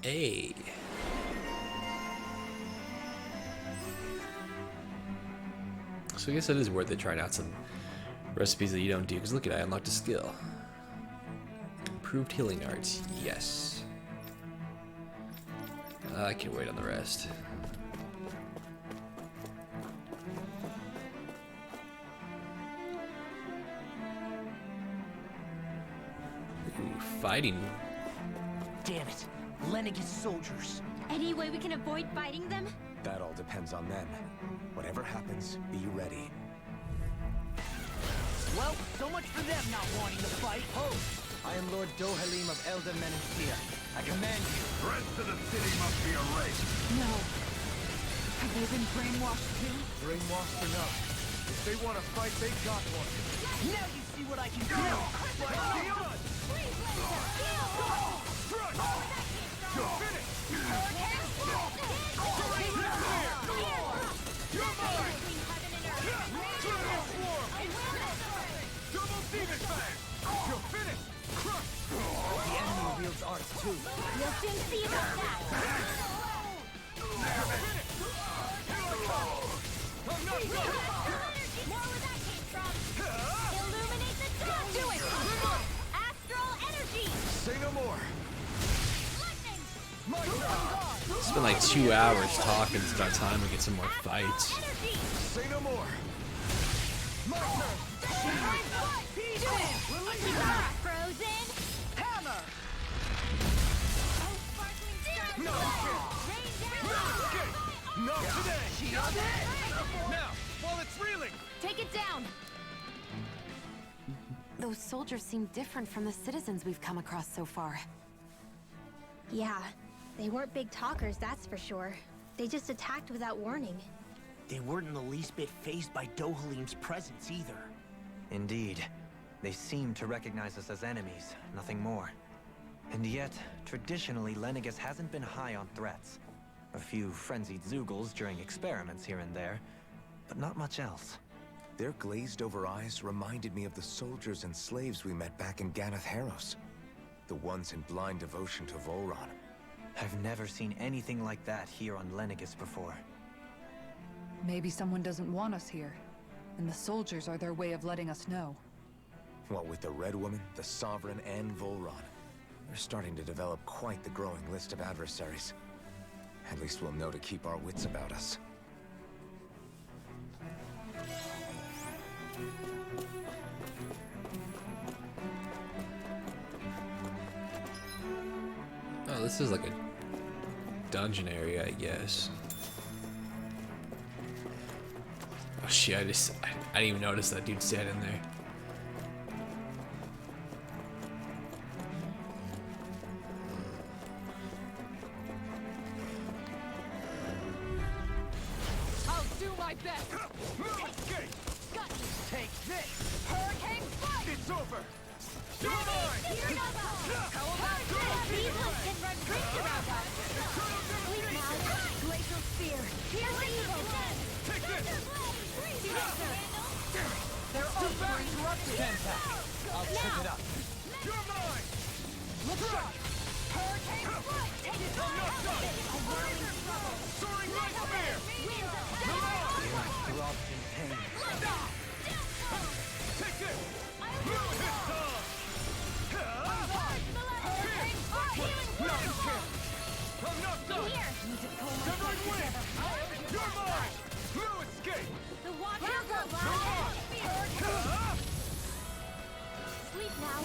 Hey. So I guess it is worth it trying out some recipes that you don't do, because look at it, I unlocked a skill. Improved healing arts, yes. I can wait on the rest. Ooh, fighting. Damn it. Lenegis soldiers. Any way we can avoid fighting them? That all depends on them. Whatever happens, be ready. Well, so much for them not wanting to fight. Ho! I am Lord Dohalim of Elder Menencia. I command you. The rest of the city must be erased. No. Have they been brainwashed too? Brainwashed or not, if they want to fight, they got one. Now you see what I can do. The enemy wields arts too. You'll soon see about that! More where that came from! Illuminate the dark! Do it! Astral energy! Say no more. Lightning! It's been like 2 hours talking, it's about time we get some more fights. Energy! Say no more. Frozen! Hammer! Oh, sparkling stars! No. Rain down! Not today. Now, while it's reeling. Take it down! Those soldiers seem different from the citizens we've come across so far. Yeah, they weren't big talkers, that's for sure. They just attacked without warning. They weren't in the least bit fazed by Dohalim's presence either. Indeed. They seem to recognize us as enemies, nothing more. And yet, traditionally, Lenegis hasn't been high on threats. A few frenzied Zeugles during experiments here and there, but not much else. Their glazed-over eyes reminded me of the soldiers and slaves we met back in Ganath Haros. The ones in blind devotion to Volron. I've never seen anything like that here on Lenegis before. Maybe someone doesn't want us here, and the soldiers are their way of letting us know. What with the Red Woman, the Sovereign, and Volron, they're starting to develop quite the growing list of adversaries. At least we'll know to keep our wits about us. Oh, this is like a dungeon area, I guess. Oh shit, I didn't even notice that dude standing there. I'll do my best! Take this. Hurricane fight! It's over. These ones can run rings around us! Sleep now! Glacial Spear! Here's evil! Take this. They're all interrupted! I'll You're mine! No escape! The Watcher will rise. Sleep now.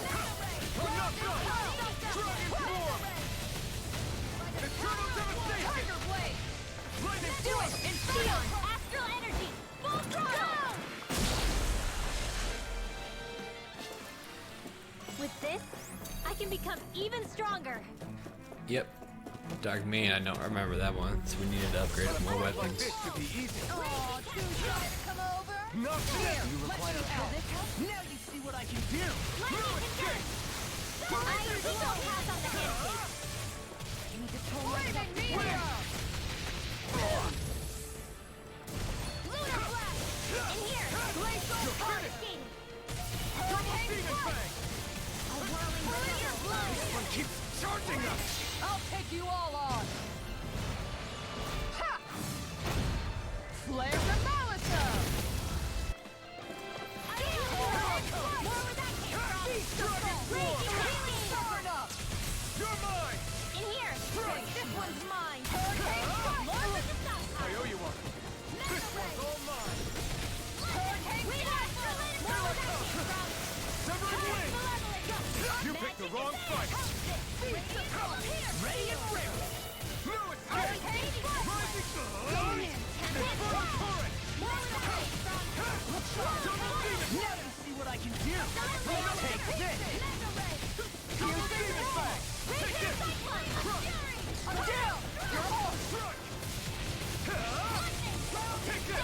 I'm not done! Dragon form! Eternal devastation! Lightning Do it! Inferno! Astral energy! Full throttle! With this, I can become even stronger. Yep. Dark Main, I don't remember that one, so we needed to upgrade more weapons. This could be easy. Oh, too shy to come over? Not today! You require help. Now you see what I can do! Lightning condense! I think I'll pass on the handshake. You need to pull myself together. Lunar blast! In here! Glacial confiscated! Demon Fang! A whirling glacial blow! This one keeps charging us! I'll take you all on. Ha! Flare the Malisa! More where that came from! Raging healing! Burn up! You're mine! In here! This one's mine! I More with the stockpile! owe you one. This one's all mine. We got more where that came from! Severing wings! Malevolent! You picked the wrong fight! Ready and ready! No escape! Rising sun! Infernal current! Double demon! Now you see what I can do! Take this! Double demon fang! Take this! I'm down! You're off! Strike! Take this!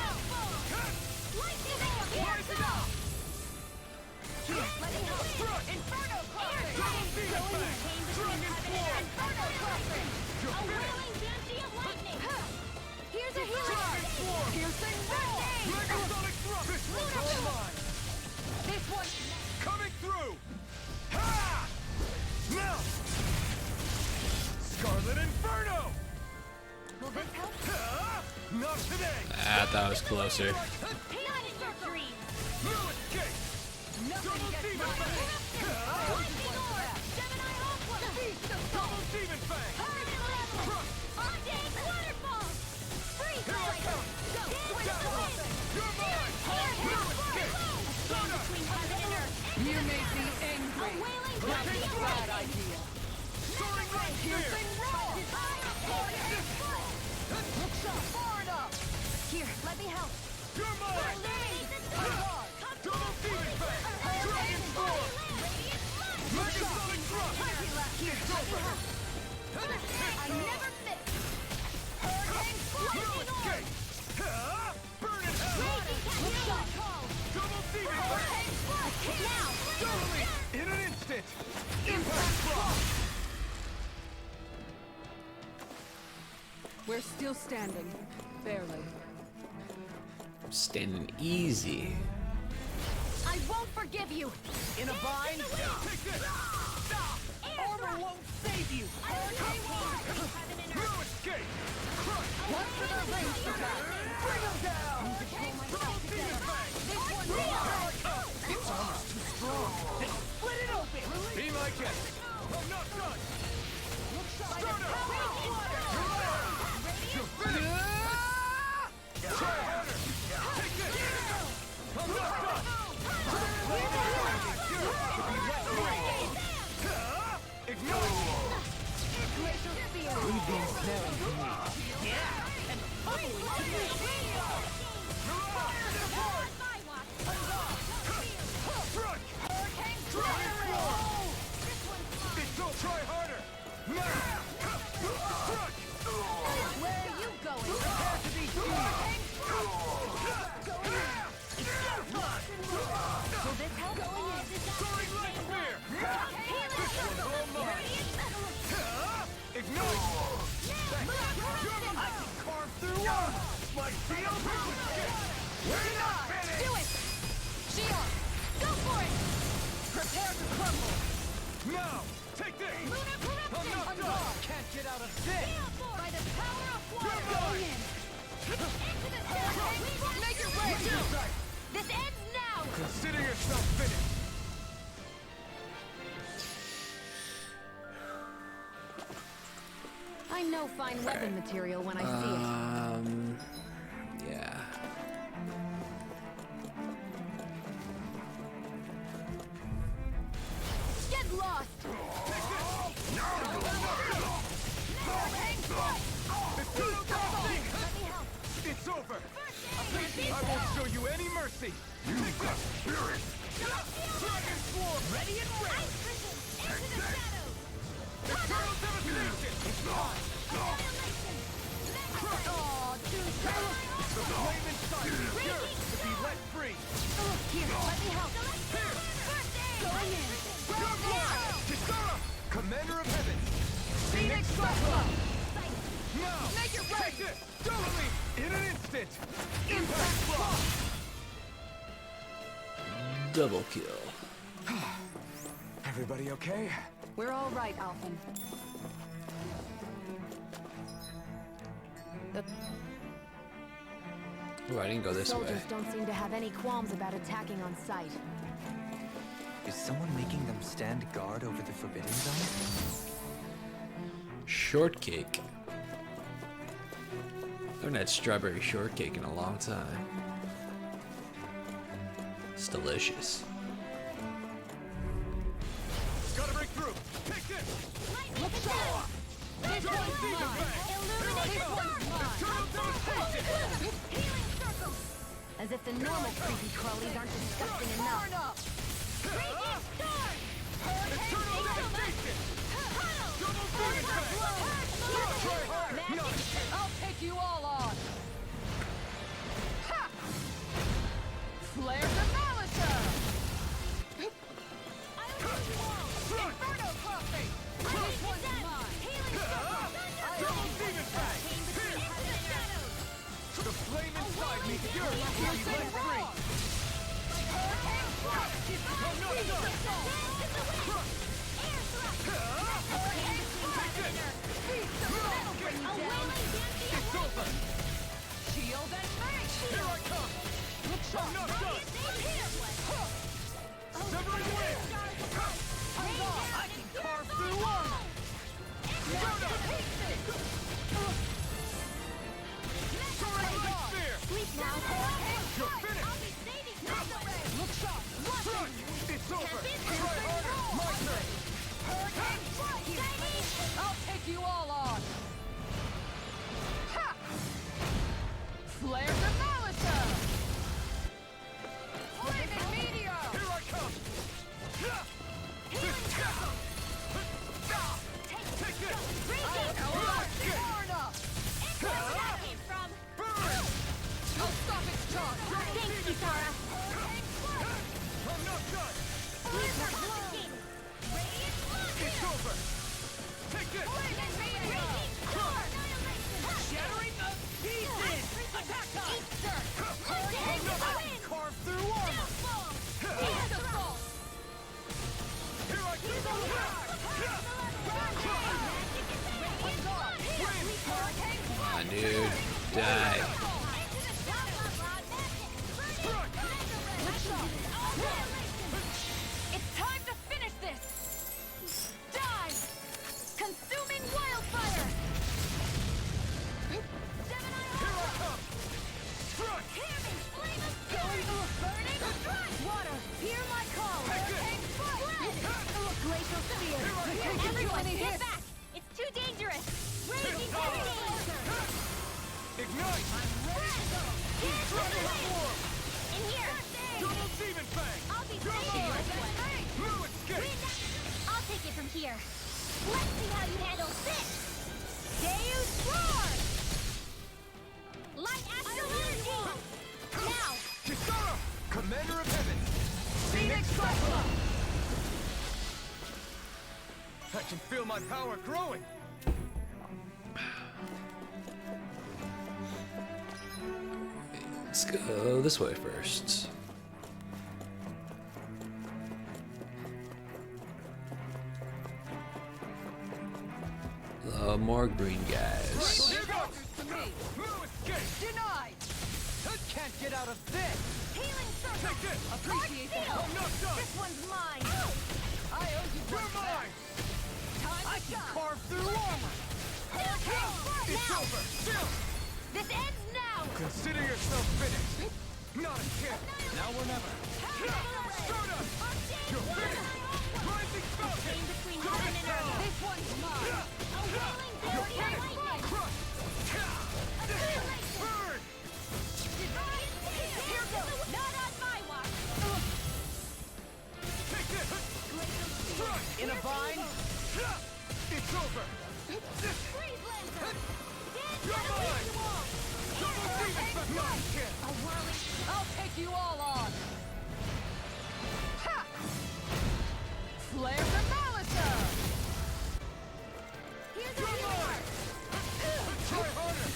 Rise it up! Strike! Inferno crossing! Double demon fang! Dragon form! Inferno crossing! You're A finished! whirling banshee of lightning! Here's a healing! Dragon form! Piercing roll! Megasonic thrust! This one's all mine! This one... Coming through! Ha! Now! Scarlet Inferno! Will this help? Ha! Not today! Ah, that was closer. Not in your dreams! No escape! Double demon fang! Ha! Lightning orb! Gemini Aqua! Double demon fang! Permanent level! Arcane waterfall! Freeze Here I light! come! Go! With the wind! You're mine! Here! No escape! Stand between heaven and earth! You made me A angry. wailing Take banshee of that lightning! Soaring right here! Piercing roll! Far enough! Here, let me help! You're mine! Double demon fang! Dragon form! Megasonic thrust! It's over! I never miss! No escape! Ha! Burn in hell! Double demon fang! Now! Totally! In an instant! Impact block! We're still standing. Barely. Standing easy. I won't forgive you! In a bind? Take this! Armor won't save you! No escape! Crush! What's for the range to back? Bring him down! Double demon fang! It's almost too strong! Split it open! Be my guest! I'm not done! Start up! You're finished! Try harder! Take this! I'm not done! Ignite! Strike! Dragon form! Don't try harder! Now! Strike! Where are you going? Prepare to be seized! Will this help? Soaring light spear! This one's all mine! Ignite! I can carve through armor! My steel escape! We're not finished! Do it! Shion! Go for it! Prepare to crumble! Now! Take this! Lunar I'm corruption! not done! Can't get out of this! By the power of You're water! mine! Into the dark! Make it rain! This ends now! Consider yourself finished! I I know fine weapon material when I see it. Yeah. Get lost! It's over! I won't show you any mercy! You've got spirit! Dragon Swarm! Ready and ready! Into the shadows! Eternal devastation! The flame inside is yours to be let free! Here, let me help. Here! Going in. Kisara! Commander of Heaven! Phoenix Cyclone! Now! Make it right! Take it! Totally! In an instant! Impact block! Double kill. Everybody okay? We're all right, Alphen. Oh, I didn't go this way. Soldiers don't seem to have any qualms about attacking on sight. Is someone making them stand guard over the Forbidden Zone? Shortcake. I haven't had strawberry shortcake in a long time. It's delicious. Gotta break through! Take this! Look at that! This one's mine! Illuminate Eternal devastation! Healing circle! As if the normal creepy crawlies aren't disgusting enough. Raging storm! Eternal devastation! Double demon fang! Try harder! No! I'll take you all on! Ha! Flare the Malachor! Inferno crossing! This one's mine! Double demon fang! Here! The flame inside me is yours to be let free! I'm not done! It's over! Shield and face! Here I come! I'm not done! Severing wind! I can carve through armor! Torrential spear! Sleep now! You're finished! I'll be saving Look sharp! Thrust! It's over! Try harder! My turn! I'll take you all on! Ha! Flare the Malachor! Flaming meteor! Here I come! This castle! Take this! Where that came from? Burn! I'll stop its charge! Thanks, Kisara. I'm not done! It's over! Take this! Shattering the pieces! Attack time! I'm not done! Carve through armor! Here I Come on, dude. Die. It's time to finish this! Die! Consuming wildfire! Here I come! Struck! Water, hear my call! Glacial sphere! Everyone, get back! It's too dangerous! Raging Ignite! Dragon Swarm! In here! Double demon fang! I'll be saving this one! No escape! I'll take it from here. Let's see how you handle this! Deus Roar! Light Astral Energy! Now! Kisara! Commander of Heaven! Phoenix Cyclone! I can feel my power growing! Let's go this way first. More green guys. Here goes! No escape! Denied! Can't get out of this! Healing Circle! Take this! Appreciate that! I'm not done! This one's mine! I owe you You're one mine! Time I to can shine! carve through armor! It's over! Still! This ends now! Consider yourself finished! Not a chance! Now or never! Stardust! You're finished! Rising Falcon! Came between heaven and earth. This one's mine! A whirling glory of lightning! Crush! Burn! Here goes! Not on my watch! Take this! Strike! In a vine? It's over! Freeze Lancer! You're mine! Double demon but not a chance! A whirling... I'll take you all on! Ha! Flare the Malisa! Here's a You're healing mine! Try harder!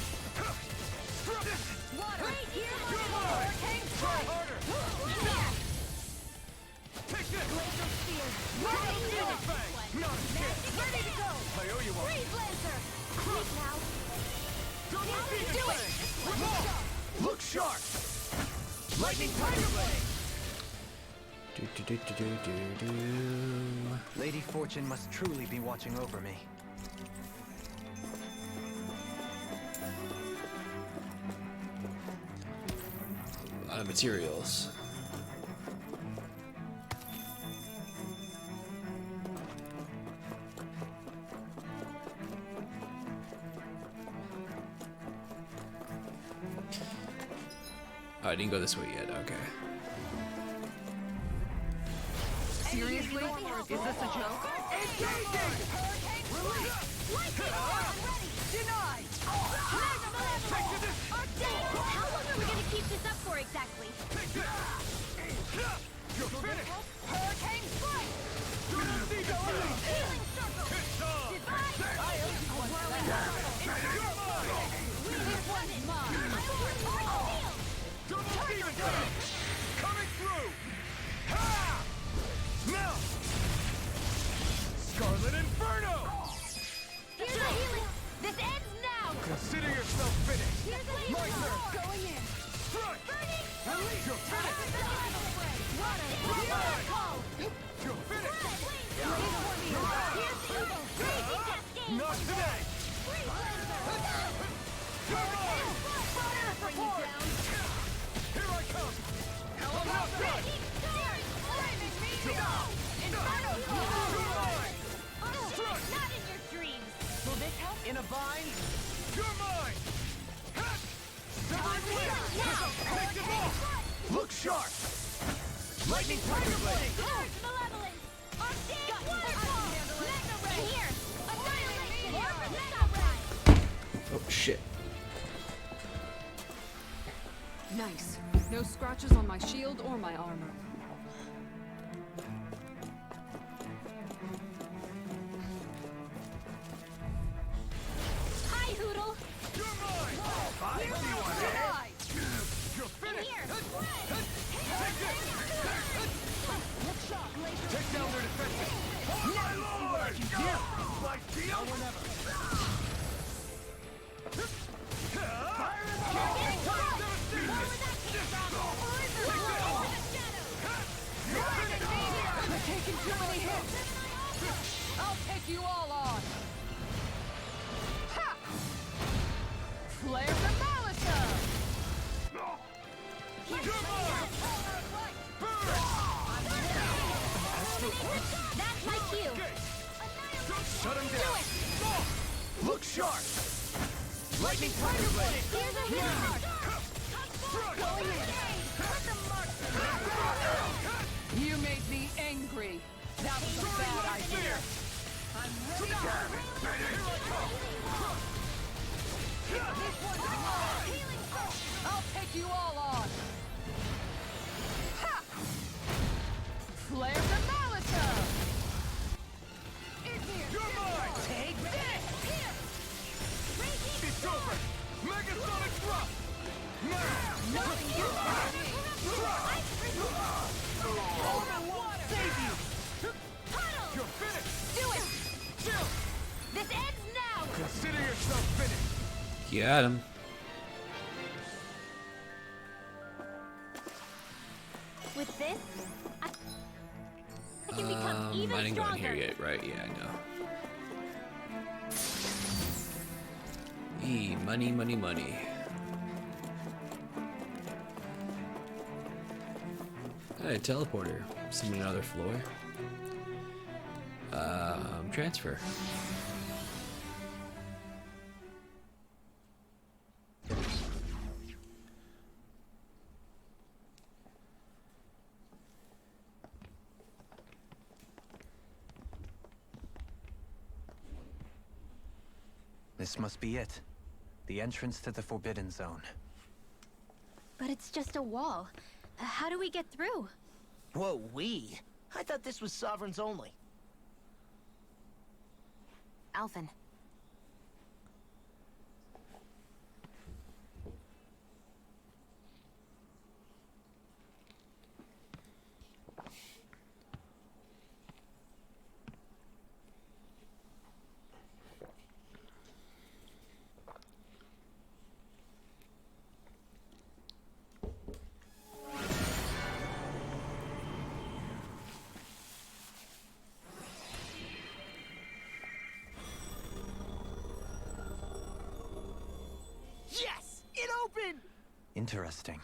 water! Right here! You're mine! Try harder! Take this! Glacial Spear! Double demon fang! Not a chance! Ready to go! I owe you one! Freeze Lancer! Quick now! Double demon Do it! fang! Revolve! Look sharp! Lightning Tiger Blade! Lady Fortune must truly be watching over me. A lot of materials. Oh, I didn't go this way yet. Okay. Seriously? Is this a joke? Engaging! Denied! Take to this! How long are we gonna keep this up for exactly? Take this! You're finished! Hurricane strike! Double demon fang! Healing circle! It's on! A whirling circle! You're mine! This one's mine! Double demon fang! Coming through! Ha! Now! Scarlet Inferno! Here's a healing! This ends now! Consider yourself finished! Here's a My healing! turn! Going in! Strike! Burning! Release your finish! Water! You're mine! Call! You're finished! Here's the evil! Crazy cascade! Not today! Freeze Lancer! You're mine! Bring you down! Here I come! I'm not done! You're mine! Strike! Not in your dreams! Will this help? In a vine? You're mine! Severing blade! Take them off! Look sharp! Lightning Tiger Blade! Large malevolence! Arcane waterfall! Mega ray! Here! Annihilation! Mega ray! Oh shit. Nice. No scratches on my shield or my armor. Hi, Hoodle! You're mine! I see one! Denied! You're finished! Here! Take this! Take down their defenses! My lord! My shield! Fire in the hole! You're taking too many hits! I'll take you all on! Ha! Flare the Malisa! That's my cue! Shut him down! Look sharp! Lightning Tiger Blade! Here's a healing! You made me angry. That was a bad idea. I'll take you all on. Ha! Flare the Malisa! You're mine! Take this! It's over! Megasonic drop! Now! Nothing you can do! Save you! You're finished! Do it! Chill! This ends now! Consider yourself finished! Got him. With this, I can become even I didn't go in stronger. here yet, right? Yeah, I know. Money, money, money. Hey, teleporter. Summon another floor. Transfer. This must be it. The entrance to the Forbidden Zone. But it's just a wall. How do we get through? Whoa, we? I thought this was Sovereigns only. Alphen. Yes! It opened! Interesting.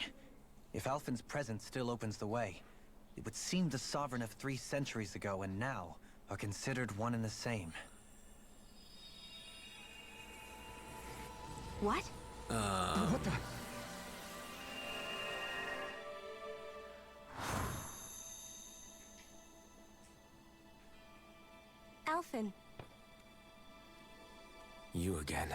If Alphen's presence still opens the way, it would seem the Sovereign of 3 centuries ago and now are considered one and the same. What? What the? Alphen. You again.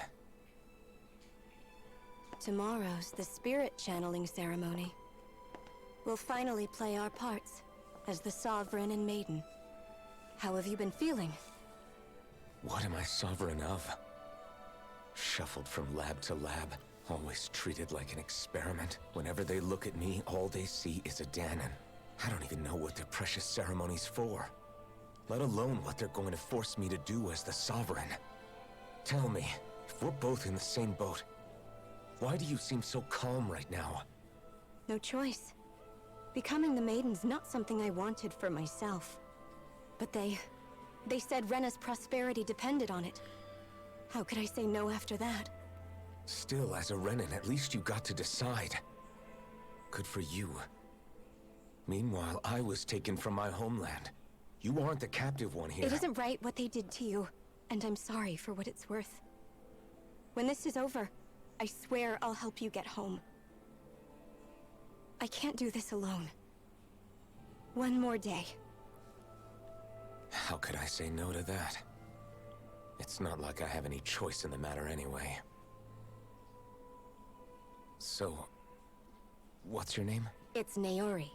Tomorrow's the spirit channeling ceremony. We'll finally play our parts as the Sovereign and Maiden. How have you been feeling? What am I sovereign of? Shuffled from lab to lab, always treated like an experiment. Whenever they look at me, all they see is a Danon. I don't even know what their precious ceremony's for. Let alone what they're going to force me to do as the Sovereign. Tell me, if we're both in the same boat, why do you seem so calm right now? No choice. Becoming the Maiden's not something I wanted for myself. But they said Rena's prosperity depended on it. How could I say no after that? Still, as a Renan, at least you got to decide. Good for you. Meanwhile, I was taken from my homeland. You aren't the captive one here. It isn't right what they did to you, and I'm sorry for what it's worth. When this is over, I swear I'll help you get home. I can't do this alone. One more day. How could I say no to that? It's not like I have any choice in the matter anyway. So, what's your name? It's Naori.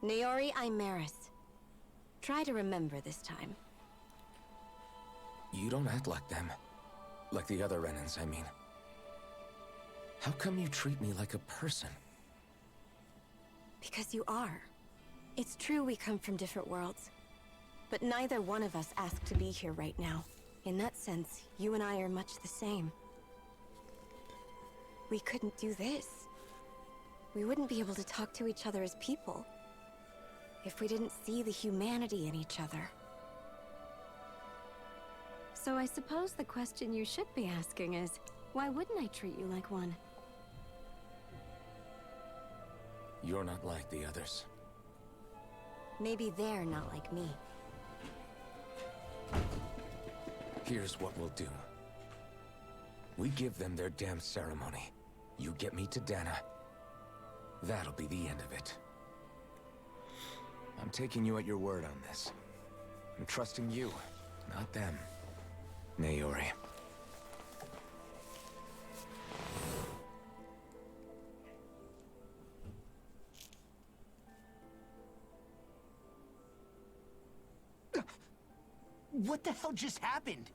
Naori Imaris. Try to remember this time. You don't act like them. Like the other Renans, I mean. How come you treat me like a person? Because you are. It's true we come from different worlds. But neither one of us asked to be here right now. In that sense, you and I are much the same. We couldn't do this. We wouldn't be able to talk to each other as people if we didn't see the humanity in each other. So I suppose the question you should be asking is, why wouldn't I treat you like one? You're not like the others. Maybe they're not like me. Here's what we'll do. We give them their damn ceremony. You get me to Dana. That'll be the end of it. I'm taking you at your word on this. I'm trusting you, not them. Naori. What the hell just happened?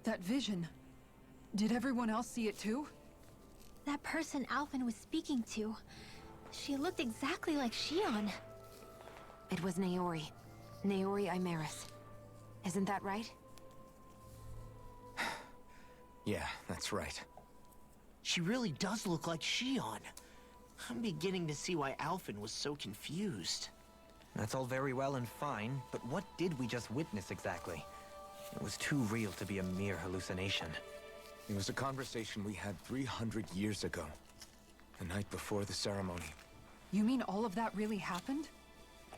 That vision. Did everyone else see it too? That person Alphen was speaking to, she looked exactly like Shion. It was Naori. Naori Imaris. Isn't that right? Yeah, that's right. She really does look like Shion. I'm beginning to see why Alphen was so confused. That's all very well and fine, but what did we just witness exactly? It was too real to be a mere hallucination. It was a conversation we had 300 years ago. The night before the ceremony. You mean all of that really happened?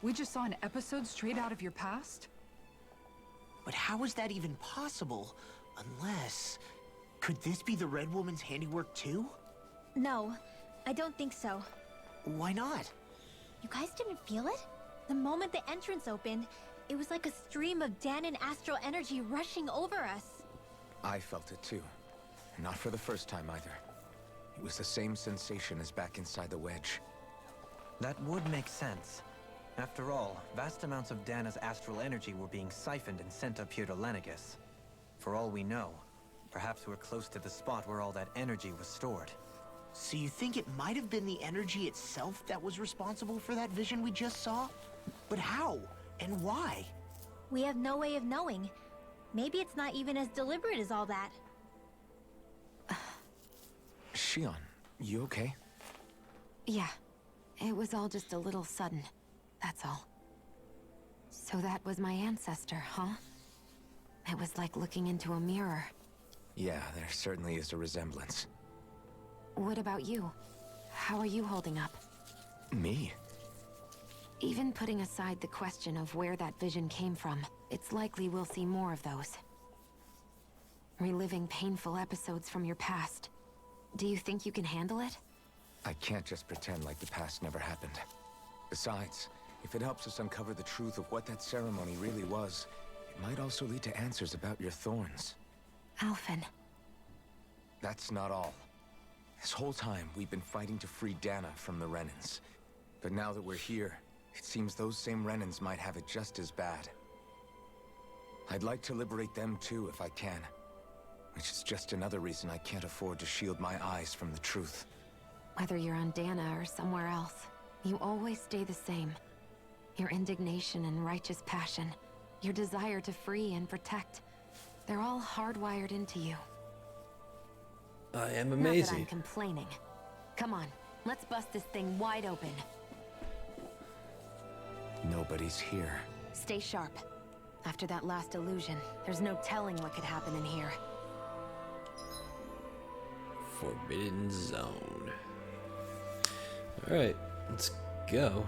We just saw an episode straight out of your past? But how is that even possible? Unless... Could this be the Red Woman's handiwork too? No, I don't think so. Why not? You guys didn't feel it? The moment the entrance opened, it was like a stream of Danon astral energy rushing over us. I felt it too. Not for the first time either. It was the same sensation as back inside the wedge. That would make sense. After all, vast amounts of Dana's astral energy were being siphoned and sent up here to Lenegis. For all we know, perhaps we're close to the spot where all that energy was stored. So you think it might have been the energy itself that was responsible for that vision we just saw? But how? And why? We have no way of knowing. Maybe it's not even as deliberate as all that. Shion, you okay? Yeah. It was all just a little sudden. That's all. So that was my ancestor, huh? It was like looking into a mirror. Yeah, there certainly is a resemblance. What about you? How are you holding up? Me? Even putting aside the question of where that vision came from, it's likely we'll see more of those. Reliving painful episodes from your past. Do you think you can handle it? I can't just pretend like the past never happened. Besides, if it helps us uncover the truth of what that ceremony really was, it might also lead to answers about your thorns. Alphen. That's not all. This whole time, we've been fighting to free Dana from the Renans. But now that we're here, it seems those same Renans might have it just as bad. I'd like to liberate them too, if I can. Which is just another reason I can't afford to shield my eyes from the truth. Whether you're on Dana or somewhere else, you always stay the same. Your indignation and righteous passion, your desire to free and protect, they're all hardwired into you. I am Not amazing. that I'm complaining. Come on, let's bust this thing wide open. Nobody's here. Stay sharp. After that last illusion, there's no telling what could happen in here. Forbidden Zone. Alright, let's go.